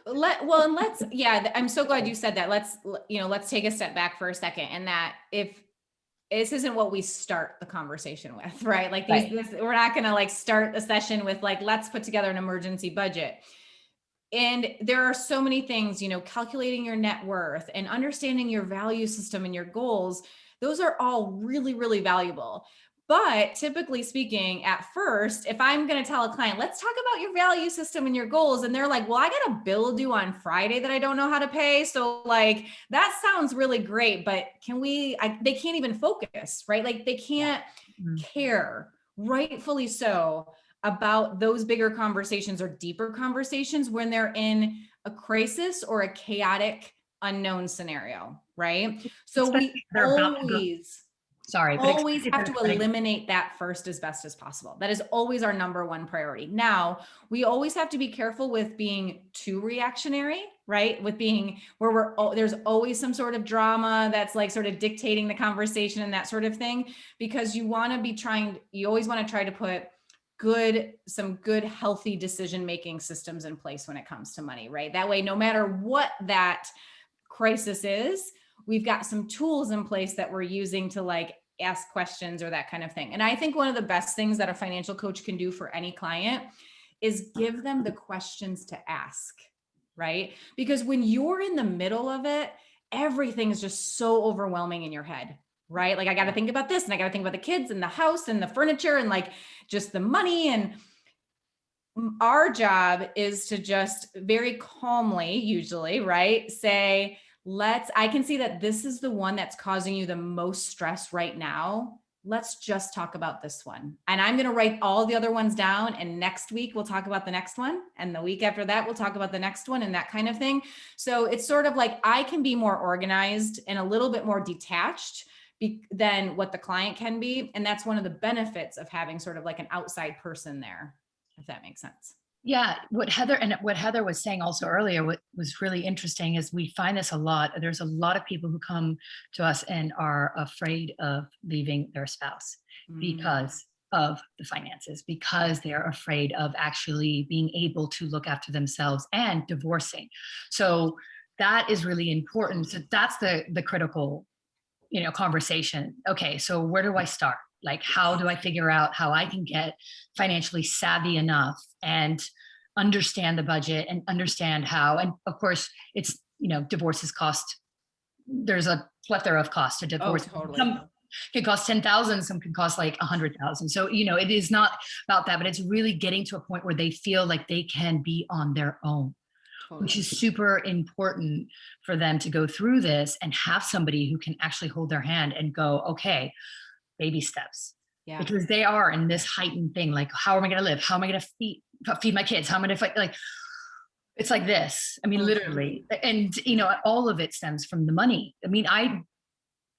I'm so glad you said that. Let's take a step back for a second. And that if this isn't what we start the conversation with, right? Like we're not going to like start a session with like, let's put together an emergency budget. And there are so many things, calculating your net worth and understanding your value system and your goals. Those are all really, really valuable. But typically speaking, at first, if I'm going to tell a client, let's talk about your value system and your goals, and they're like, well, I got a bill due on Friday that I don't know how to pay. So like, that sounds really great, but they can't even focus, right? Like they can't care, rightfully so, about those bigger conversations or deeper conversations when they're in a crisis or a chaotic unknown scenario, right? So we always have to eliminate that first as best as possible. That is always our number one priority. Now, we always have to be careful with being too reactionary, right? With being where there's always some sort of drama that's like sort of dictating the conversation and that sort of thing, because you always want to try to put some good, healthy decision-making systems in place when it comes to money, right? That way, no matter what that crisis is, we've got some tools in place that we're using to like ask questions or that kind of thing. And I think one of the best things that a financial coach can do for any client is give them the questions to ask, right? Because when you're in the middle of it, everything's just so overwhelming in your head, right? Like I got to think about this and I got to think about the kids and the house and the furniture and like just the money. And our job is to just very calmly, usually, right, say, I can see that this is the one that's causing you the most stress right now. Let's just talk about this one. And I'm going to write all the other ones down. And next week, we'll talk about the next one. And the week after that, we'll talk about the next one and that kind of thing. So it's sort of like I can be more organized and a little bit more detached than what the client can be. And that's one of the benefits of having sort of like an outside person there, if that makes sense. Yeah, what Heather was saying also earlier, what was really interesting is we find this a lot. There's a lot of people who come to us and are afraid of leaving their spouse because of the finances, because they're afraid of actually being able to look after themselves and divorcing. So that is really important. So that's the critical, conversation. Okay, so where do I start? Like, how do I figure out how I can get financially savvy enough and understand the budget and understand how, and of course it's, divorces cost, there's a plethora of costs to divorce. Oh, totally. Some can cost 10,000, some can cost like 100,000. So, it is not about that, but it's really getting to a point where they feel like they can be on their own. Totally. Which is super important for them to go through this and have somebody who can actually hold their hand and go, okay, baby steps. Yeah. Because they are in this heightened thing. Like, how am I going to live? How am I going to feed my kids? How am I going to fight? Like, it's like this. I mean, literally. And, all of it stems from the money. I mean, I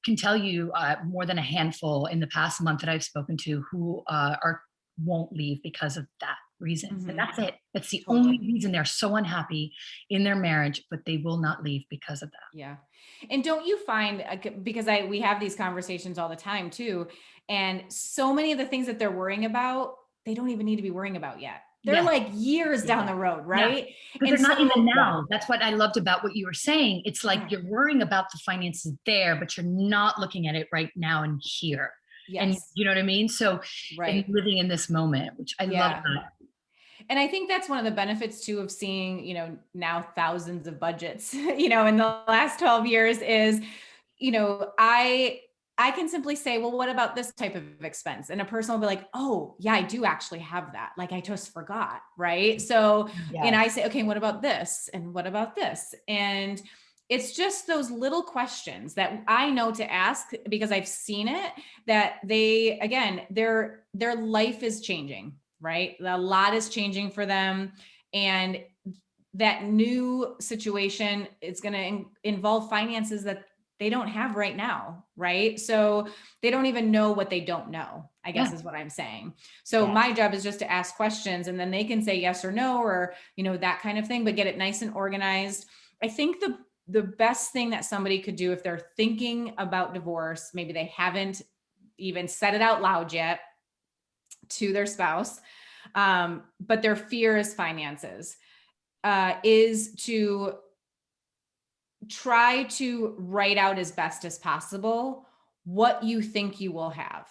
can tell you more than a handful in the past month that I've spoken to who won't leave because of that reason. And that's it. That's the only reason they're so unhappy in their marriage, but they will not leave because of that. Yeah. And don't you find, because we have these conversations all the time too, and so many of the things that they're worrying about, they don't even need to be worrying about yet. They're like years down the road, right? Yeah. And they're not even now. That's what I loved about what you were saying. It's like you're worrying about the finances there, but you're not looking at it right now and here. Yes. And you know what I mean? So living in this moment, which I love that. And I think that's one of the benefits too of seeing, now thousands of budgets, in the last 12 years is, I can simply say, well, what about this type of expense? And a person will be like, oh yeah, I do actually have that. Like I just forgot. Right. So, and I say, okay, what about this? And what about this? And it's just those little questions that I know to ask because I've seen it, that their life is changing, right? A lot is changing for them. And that new situation is going to involve finances that they don't have right now, right? So they don't even know what they don't know, I guess is what I'm saying. So my job is just to ask questions and then they can say yes or no, or, that kind of thing, but get it nice and organized. I think the best thing that somebody could do if they're thinking about divorce, maybe they haven't even said it out loud yet to their spouse, but their fear is finances, is to try to write out as best as possible what you think you will have.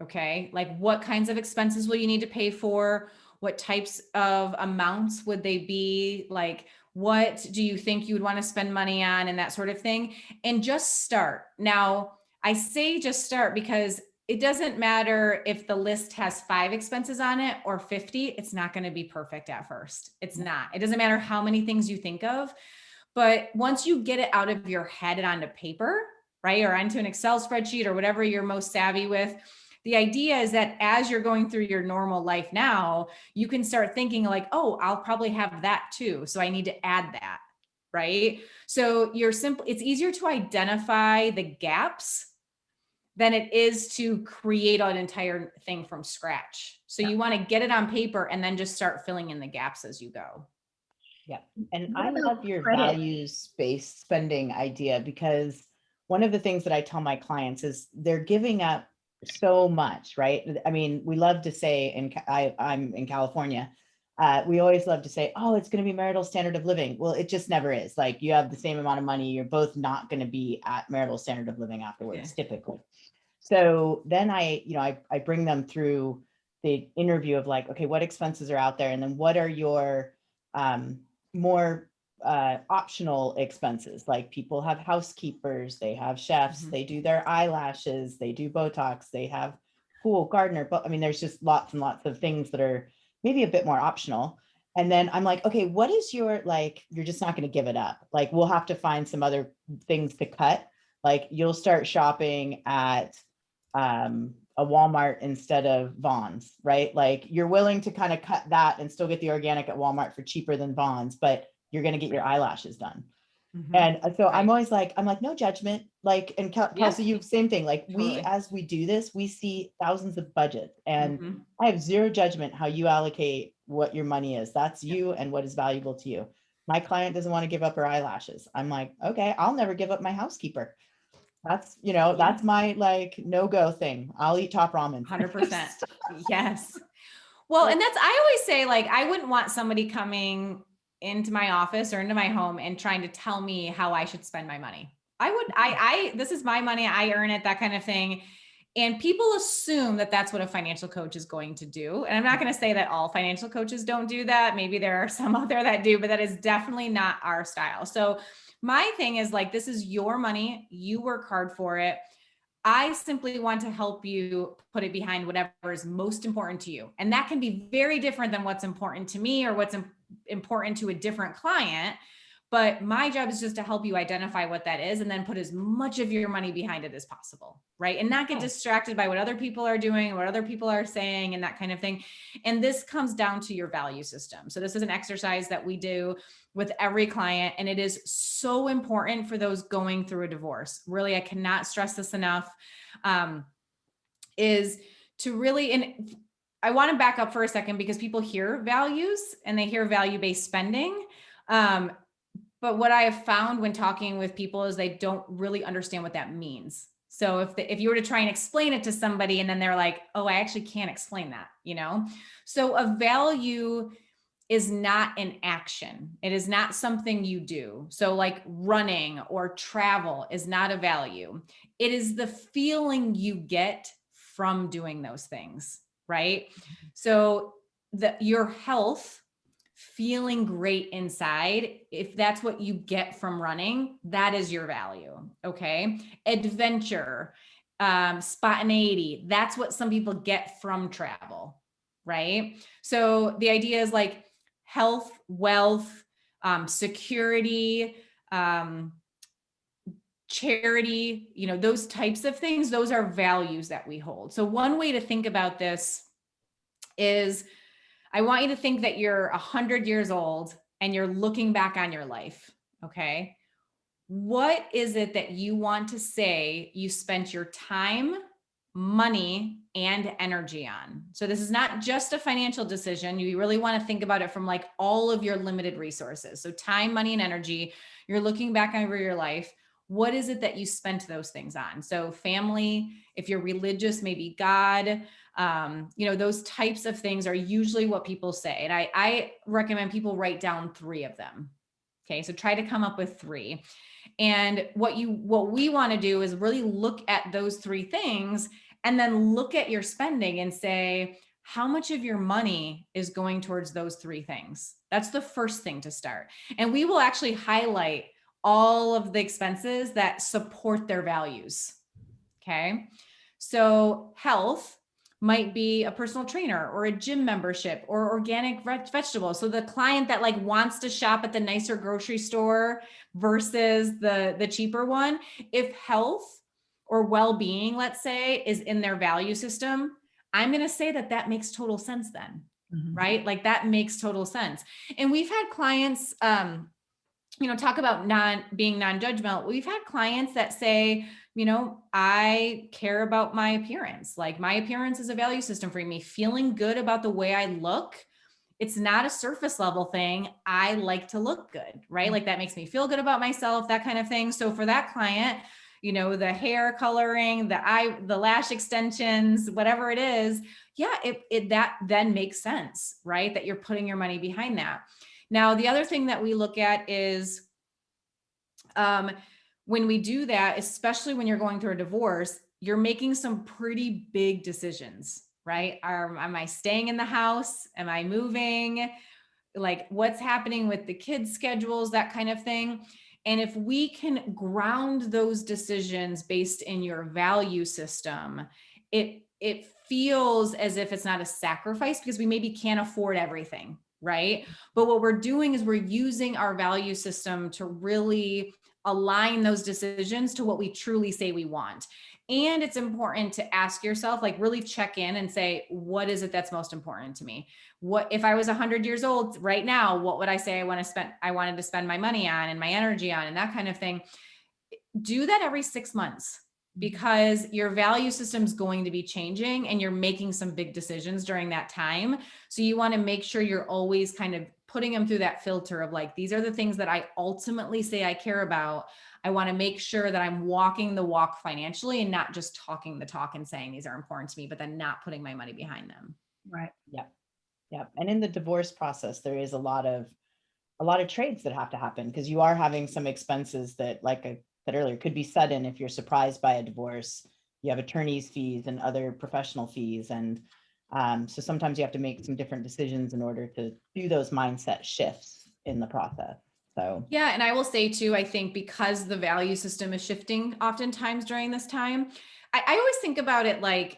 Okay. Like what kinds of expenses will you need to pay for? What types of amounts would they be? Like, what do you think you would want to spend money on and that sort of thing? And just start. Now, I say just start because it doesn't matter if the list has 5 expenses on it or 50, it's not going to be perfect at first. It's not. It doesn't matter how many things you think of, but once you get it out of your head and onto paper, right, or onto an Excel spreadsheet or whatever you're most savvy with, the idea is that as you're going through your normal life now, you can start thinking like, oh, I'll probably have that too. So I need to add that, right? So it's easier to identify the gaps than it is to create an entire thing from scratch. So you want to get it on paper and then just start filling in the gaps as you go. Yeah. And What I about love your credit? values-based spending idea, because one of the things that I tell my clients is they're giving up so much, right? I mean, we love to say, I'm in California, we always love to say, oh, it's going to be marital standard of living. Well, it just never is. Like, you have the same amount of money, you're both not going to be at marital standard of living afterwards, typically. So then I bring them through the interview of like, okay, what expenses are out there? And then what are your more optional expenses? Like, people have housekeepers, they have chefs, they do their eyelashes, they do Botox, they have pool gardener. But I mean, there's just lots and lots of things that are maybe a bit more optional. And then I'm like, okay, what is your, like, you're just not going to give it up. Like, we'll have to find some other things to cut. Like, you'll start shopping at a Walmart instead of Vons, right? Like, you're willing to kind of cut that and still get the organic at Walmart for cheaper than Vons, but you're going to get your eyelashes done. And so I'm always like, no judgment. Like, and Kelsa, you same thing. Like, Totally. as we do this, we see thousands of budgets, and I have zero judgment how you allocate what your money is. That's you and what is valuable to you. My client doesn't want to give up her eyelashes. I'm like, okay, I'll never give up my housekeeper. That's, that's my like no-go thing. I'll eat top ramen. 100%. Yes. Well, and I always say, like, I wouldn't want somebody coming into my office or into my home and trying to tell me how I should spend my money. This is my money, I earn it, that kind of thing. And people assume that that's what a financial coach is going to do. And I'm not going to say that all financial coaches don't do that. Maybe there are some out there that do, but that is definitely not our style. So my thing is like, this is your money. You work hard for it. I simply want to help you put it behind whatever is most important to you. And that can be very different than what's important to me or what's important to a different client. But my job is just to help you identify what that is and then put as much of your money behind it as possible, right? And not get distracted by what other people are doing, what other people are saying, and that kind of thing. And this comes down to your value system. So this is an exercise that we do with every client, and it is so important for those going through a divorce. Really, I cannot stress this enough, is to really, and I want to back up for a second because people hear values and they hear value-based spending. But what I have found when talking with people is they don't really understand what that means. So if you were to try and explain it to somebody and then they're like, oh, I actually can't explain that, So a value is not an action. It is not something you do. So like running or travel is not a value. It is the feeling you get from doing those things, right? So your health, feeling great inside, if that's what you get from running, that is your value. Okay. Adventure, spontaneity, that's what some people get from travel, right? So the idea is like health, wealth, security, charity, those types of things, those are values that we hold. So one way to think about this is, I want you to think that you're 100 years old and you're looking back on your life. Okay. What is it that you want to say you spent your time, money, and energy on? So this is not just a financial decision. You really want to think about it from like all of your limited resources. So time, money, and energy. You're looking back over your life. What is it that you spent those things on? So family, if you're religious, maybe God, those types of things are usually what people say. And I recommend people write down 3 of them. Okay. So try to come up with 3. And what we want to do is really look at those 3 things and then look at your spending and say, how much of your money is going towards those 3 things? That's the first thing to start. And we will actually highlight all of the expenses that support their values. Okay. So health might be a personal trainer or a gym membership or organic vegetables. So the client that like wants to shop at the nicer grocery store versus the cheaper one, if health or well-being, let's say, is in their value system, I'm going to say that makes total sense then, right? Like that makes total sense. And we've had clients, talk about being non-judgmental. We've had clients that say, I care about my appearance. Like my appearance is a value system for me. Feeling good about the way I look. It's not a surface level thing. I like to look good, right? Like that makes me feel good about myself, that kind of thing. So for that client, the hair coloring, the lash extensions, whatever it is, that then makes sense, right? That you're putting your money behind that. Now, the other thing that we look at is when we do that, especially when you're going through a divorce, you're making some pretty big decisions, right? Am I staying in the house? Am I moving? Like what's happening with the kids' schedules, that kind of thing. And if we can ground those decisions based in your value system, it feels as if it's not a sacrifice because we maybe can't afford everything, right? But what we're doing is we're using our value system to really align those decisions to what we truly say we want. And it's important to ask yourself, like really check in and say, what is it that's most important to me? What if I was 100 years old right now, what would I say I wanted to spend my money on and my energy on and that kind of thing? Do that every 6 months because your value system is going to be changing and you're making some big decisions during that time. So you want to make sure you're always kind of putting them through that filter of like, these are the things that I ultimately say I care about. I want to make sure that I'm walking the walk financially and not just talking the talk and saying these are important to me, but then not putting my money behind them. Right. Yeah. Yeah. And in the divorce process, there is a lot of trades that have to happen because you are having some expenses that, like I said earlier, could be sudden if you're surprised by a divorce. You have attorney's fees and other professional fees. And so sometimes you have to make some different decisions in order to do those mindset shifts in the process. So yeah, and I will say too, I think because the value system is shifting oftentimes during this time, I always think about it like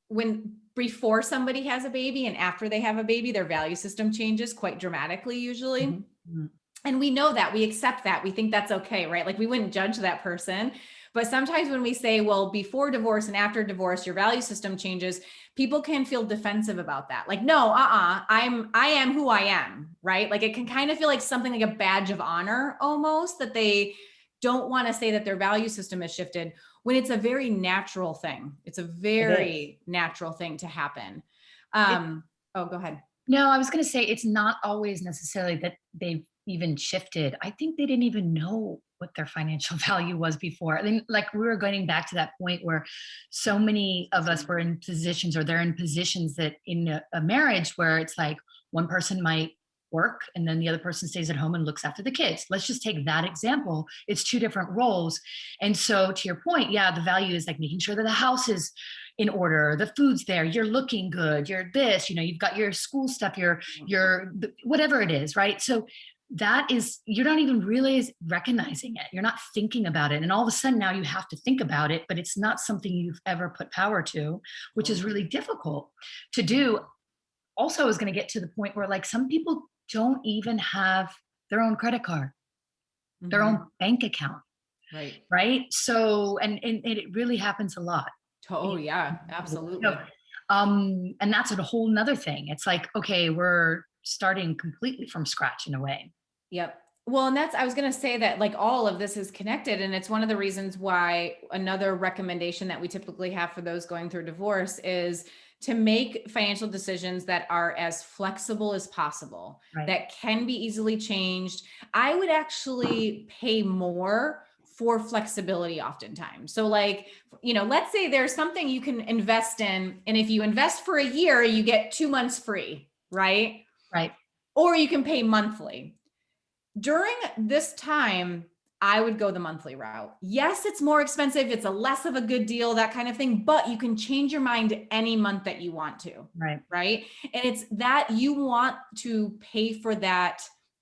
when before somebody has a baby and after they have a baby, their value system changes quite dramatically usually. mm-hmm. And we know that, we accept that, we think that's okay, right? Like we wouldn't judge that person. But sometimes when we say, well, before divorce and after divorce, your value system changes, people can feel defensive about that. Like, no, I am who I am, right? Like it can kind of feel like something like a badge of honor almost, that they don't want to say that their value system has shifted when it's a very natural thing. It's a very natural thing to happen. Oh, go ahead. No, I was going to say it's not always necessarily that they've even shifted. I think they didn't even know what their financial value was before. I mean, like we were going back to that point where so many of us were in positions, or they're in positions that in a marriage where it's like one person might work and then the other person stays at home and looks after the kids. Let's just take that example. It's two different roles. And so to your point, yeah, the value is like making sure that the house is in order, the food's there, you're looking good, you're this, you've got your school stuff, your whatever it is, right? So that is, you're not even really recognizing it. You're not thinking about it. And all of a sudden now you have to think about it, but it's not something you've ever put power to, which is really difficult to do. Also, I was going to get to the point where like some people don't even have their own credit card, their own bank account. Right. So, and it really happens a lot. Oh yeah, absolutely. And that's a whole nother thing. It's like, okay, we're starting completely from scratch in a way. Yep. Well, and I was going to say that like all of this is connected. And it's one of the reasons why another recommendation that we typically have for those going through divorce is to make financial decisions that are as flexible as possible, that can be easily changed. I would actually pay more for flexibility oftentimes. So like, let's say there's something you can invest in, and if you invest for a year, you get 2 months free, right? Right. Or you can pay monthly. During this time, I would go the monthly route. Yes, it's more expensive. It's a less of a good deal, that kind of thing, but you can change your mind any month that you want to. Right. Right. And it's that you want to pay for that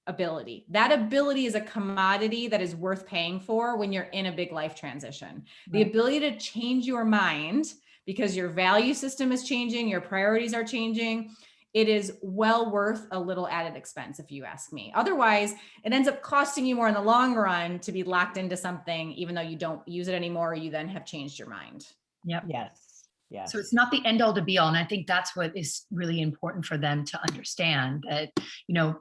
ability. That ability is a commodity that is worth paying for when you're in a big life transition. The ability to change your mind because your value system is changing, your priorities are changing. It is well worth a little added expense, if you ask me. Otherwise, it ends up costing you more in the long run to be locked into something, even though you don't use it anymore, or you then have changed your mind. Yep. Yes. Yes. So it's not the end all to be all. And I think that's what is really important for them to understand, that, you know,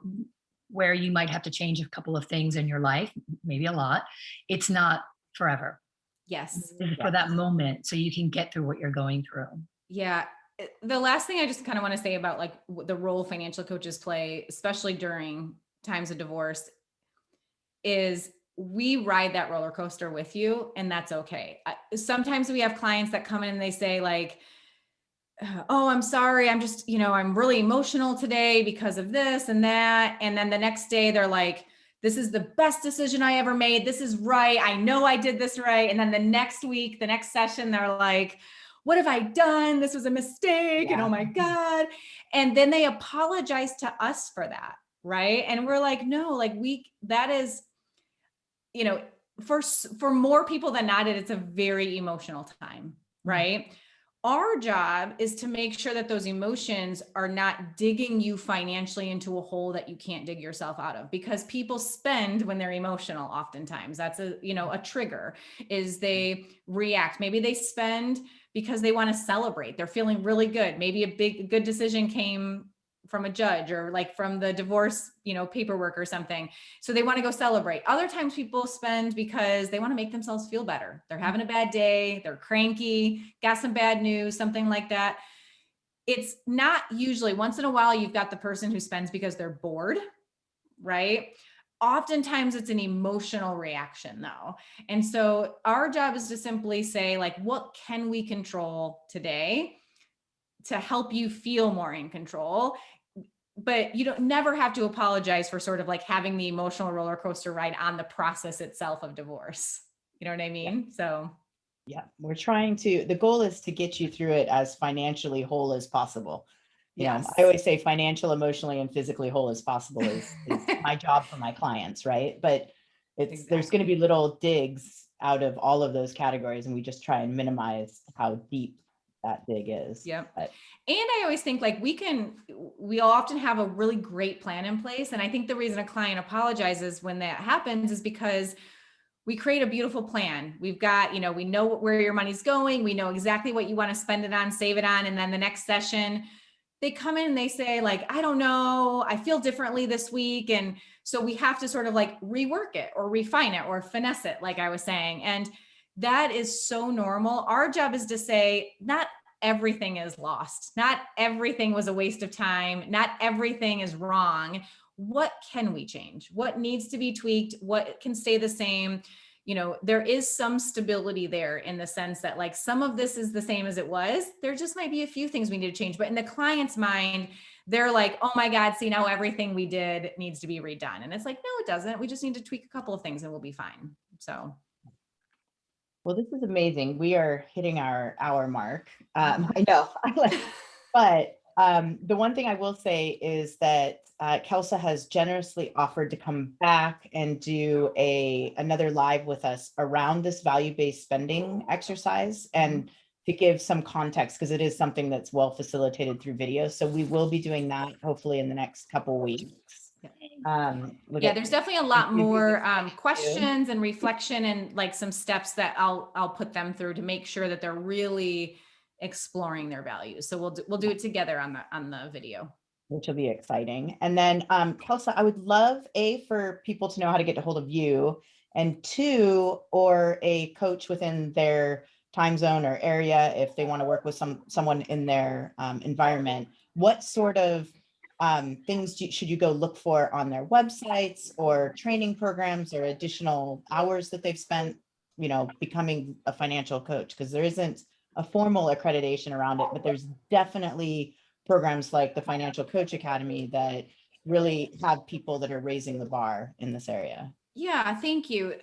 where you might have to change a couple of things in your life, maybe a lot, it's not forever. Yes. It's for that moment, so you can get through what you're going through. Yeah. The last thing I just kind of want to say about like the role financial coaches play, especially during times of divorce, is we ride that roller coaster with you, and that's okay. Sometimes we have clients that come in and they say like, oh, I'm sorry, I'm just, I'm really emotional today because of this and that. And then the next day they're like, this is the best decision I ever made. This is right. I know I did this right. And then the next week, the next session, they're like, what have I done? This was a mistake. And oh my God. And then they apologize to us for that. Right. And we're like, no, like that is, for more people than not, it's a very emotional time. Right. Our job is to make sure that those emotions are not digging you financially into a hole that you can't dig yourself out of, because people spend when they're emotional. Oftentimes that's a trigger, is they react. Maybe they spend because they want to celebrate. They're feeling really good. Maybe a good decision came from a judge or like from the divorce, paperwork or something. So they want to go celebrate. Other times people spend because they want to make themselves feel better. They're having a bad day, they're cranky, got some bad news, something like that. It's not usually, once in a while, you've got the person who spends because they're bored, right? Oftentimes it's an emotional reaction though. And so our job is to simply say like, what can we control today to help you feel more in control? But you don't never have to apologize for sort of like having the emotional roller coaster ride on the process itself of divorce. You know what I mean? Yeah. So yeah, the goal is to get you through it as financially whole as possible. I always say financial, emotionally, and physically whole as possible is my job for my clients, right? But there's going to be little digs out of all of those categories, and we just try and minimize how deep that dig is. Yep. But, and I always think like we often have a really great plan in place. And I think the reason a client apologizes when that happens is because we create a beautiful plan. We've got, we know where your money's going. We know exactly what you want to spend it on, save it on. And then the next session, they come in and they say like, I don't know, I feel differently this week. And so we have to sort of like rework it or refine it or finesse it, like I was saying. And that is so normal. Our job is to say, not everything is lost. Not everything was a waste of time. Not everything is wrong. What can we change? What needs to be tweaked? What can stay the same? There is some stability there in the sense that like some of this is the same as it was. There just might be a few things we need to change. But in the client's mind, they're like, oh my God, see, now everything we did needs to be redone. And it's like, no, it doesn't. We just need to tweak a couple of things and we'll be fine. So. Well, this is amazing. We are hitting our hour mark. I know, but the one thing I will say is that Kelsa has generously offered to come back and do another live with us around this value-based spending exercise and to give some context, because it is something that's well facilitated through video. So we will be doing that hopefully in the next couple of weeks. There's definitely a lot more questions and reflection and like some steps that I'll put them through to make sure that they're really exploring their values. So we'll do it together on the video, which will be exciting. And then Kelsa, I would love for people to know how to get a hold of you, and two, or a coach within their time zone or area if they want to work with someone in their environment. What sort of things should you go look for on their websites or training programs or additional hours that they've spent, becoming a financial coach? Because there isn't a formal accreditation around it, but there's definitely programs like the Financial Coach Academy that really have people that are raising the bar in this area. Yeah, thank you.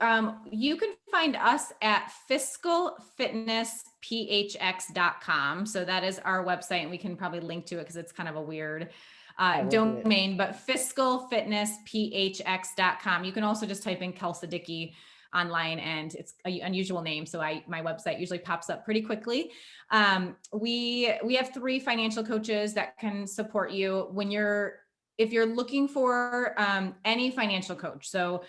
You can find us at fiscalfitnessphx.com. So that is our website, and we can probably link to it because it's kind of a weird domain, but fiscalfitnessphx.com. You can also just type in Kelsa Dickey online, and it's an unusual name. So my website usually pops up pretty quickly. We have 3 financial coaches that can support you if you're looking for any financial coach. So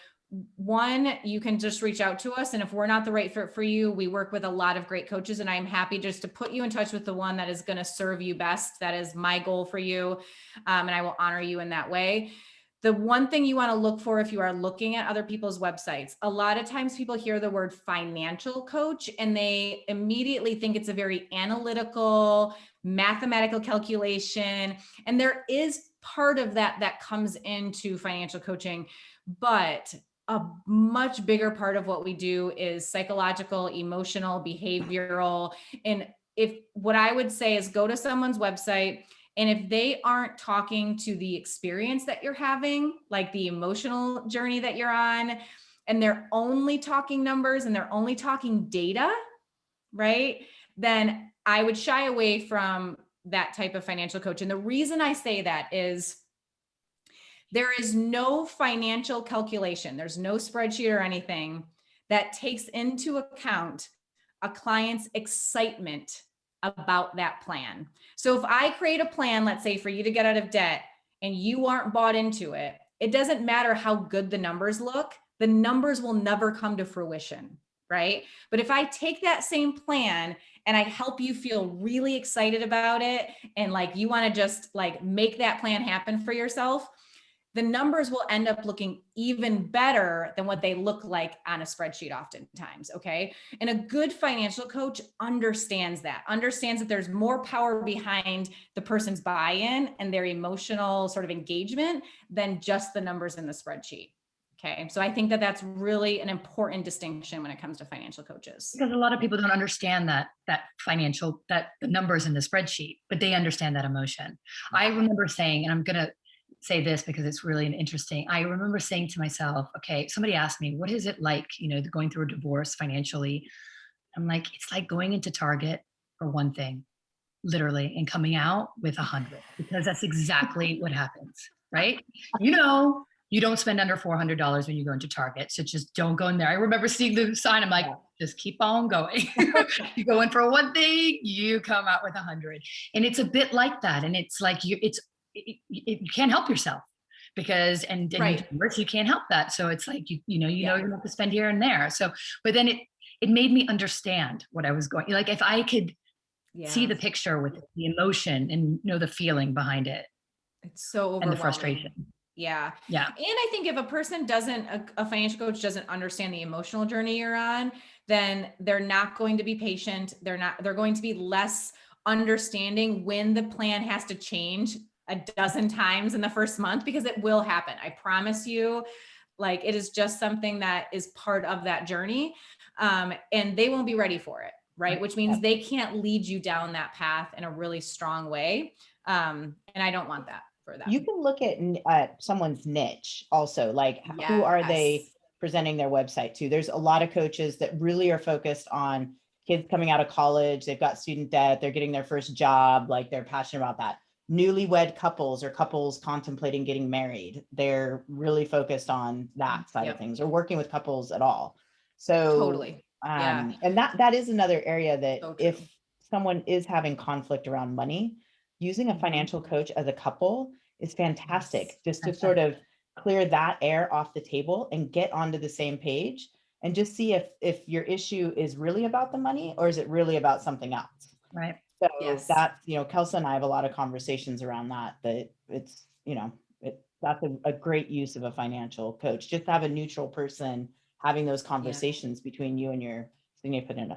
1, you can just reach out to us. And if we're not the right fit for you, we work with a lot of great coaches, and I'm happy just to put you in touch with the one that is going to serve you best. That is my goal for you. And I will honor you in that way. The one thing you want to look for if you are looking at other people's websites, a lot of times people hear the word financial coach and they immediately think it's a very analytical, mathematical calculation. And there is part of that comes into financial coaching, but a much bigger part of what we do is psychological, emotional, behavioral. And what I would say is go to someone's website, and if they aren't talking to the experience that you're having, like the emotional journey that you're on, and they're only talking numbers and they're only talking data, right? Then I would shy away from that type of financial coach. And the reason I say that is there is no financial calculation. There's no spreadsheet or anything that takes into account a client's excitement about that plan. So if I create a plan, let's say for you to get out of debt, and you aren't bought into it, it doesn't matter how good the numbers look, the numbers will never come to fruition, right? But if I take that same plan and I help you feel really excited about it, and like you want to just like make that plan happen for yourself, the numbers will end up looking even better than what they look like on a spreadsheet oftentimes, okay? And a good financial coach understands that there's more power behind the person's buy-in and their emotional sort of engagement than just the numbers in the spreadsheet, okay? So I think that that's really an important distinction when it comes to financial coaches. Because a lot of people don't understand that the numbers in the spreadsheet, but they understand that emotion. I remember saying, and I'm going to say this because it's really interesting. I remember saying to myself, okay, somebody asked me, what is it like, going through a divorce financially? I'm like, it's like going into Target for one thing, literally, and coming out with 100, because that's exactly what happens, right? You don't spend under $400 when you go into Target. So just don't go in there. I remember seeing the sign. I'm like, just keep on going. You go in for one thing, you come out with 100. And it's a bit like that. And it's like, you can't help yourself because, and right. You can't help that. So it's like, you don't have to spend here and there. So, but then it made me understand what I was going, like, if I could see the picture with the emotion and know the feeling behind it. It's so overwhelming. And the frustration. Yeah. Yeah. And I think if a person a financial coach doesn't understand the emotional journey you're on, then they're not going to be patient. They're going to be less understanding when the plan has to change a dozen times in the first month, because it will happen. I promise you, like, it is just something that is part of that journey. And they won't be ready for it. Right. Which means they can't lead you down that path in a really strong way. And I don't want that for them. You can look at someone's niche also, like who are they presenting their website to? There's a lot of coaches that really are focused on kids coming out of college. They've got student debt. They're getting their first job. Like, they're passionate about that. Newlywed couples or couples contemplating getting married, they're really focused on that side of things, or working with couples at all. So totally. and that is another area that if someone is having conflict around money, using a financial coach as a couple is fantastic, just to sort of clear that air off the table and get onto the same page, and just see if your issue is really about the money or is it really about something else. Right. So that's, Kelsa and I have a lot of conversations around that it's, that's a great use of a financial coach, just to have a neutral person having those conversations between you and your significant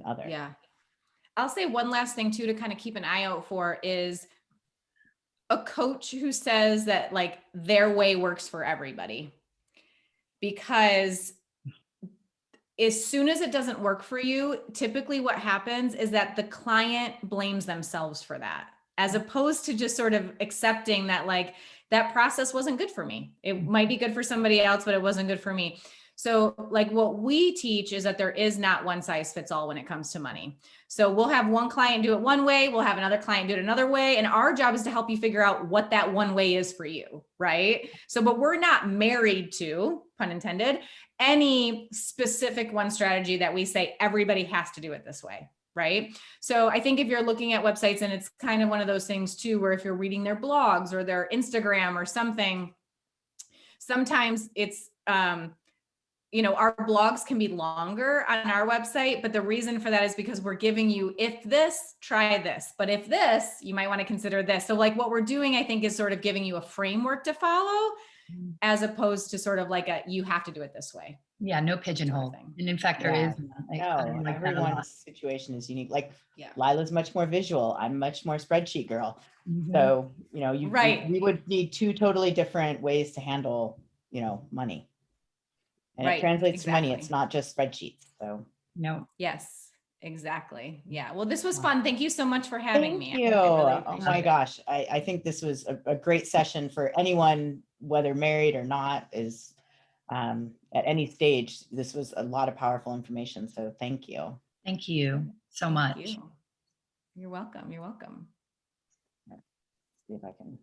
other. Yeah. I'll say one last thing too, to kind of keep an eye out for, is a coach who says that like their way works for everybody. Because as soon as it doesn't work for you, typically what happens is that the client blames themselves for that, as opposed to just sort of accepting that like that process wasn't good for me. It might be good for somebody else, but it wasn't good for me. So like what we teach is that there is not one size fits all when it comes to money. So we'll have one client do it one way, we'll have another client do it another way. And our job is to help you figure out what that one way is for you, right? So, but we're not married to, pun intended, any specific one strategy that we say everybody has to do it this way, right? So I think if you're looking at websites, and it's kind of one of those things too, where if you're reading their blogs or their Instagram or something, sometimes it's, our blogs can be longer on our website, but the reason for that is because we're giving you, if this, try this, but if this, you might want to consider this. So like what we're doing, I think, is sort of giving you a framework to follow, as opposed to sort of like you have to do it this way. Yeah, no pigeonhole. thing. And in fact, there Yeah. is. I No, like that a lot. everyone's situation is unique. Like Yeah. Lila's much more visual. I'm much more spreadsheet girl. Mhm. So, Right. we would need two totally different ways to handle, money. And Right, it translates to money. exactly. It's not just spreadsheets. So No. Yes, exactly. Yeah. Well, this was fun. Thank you so much for having thank me. you. I really Oh appreciate my it. gosh. I think this was a great session for anyone, whether married or not, is at any stage. This was a lot of powerful information. So thank you. Thank you so Thank much. you. You're welcome. You're welcome. See if I can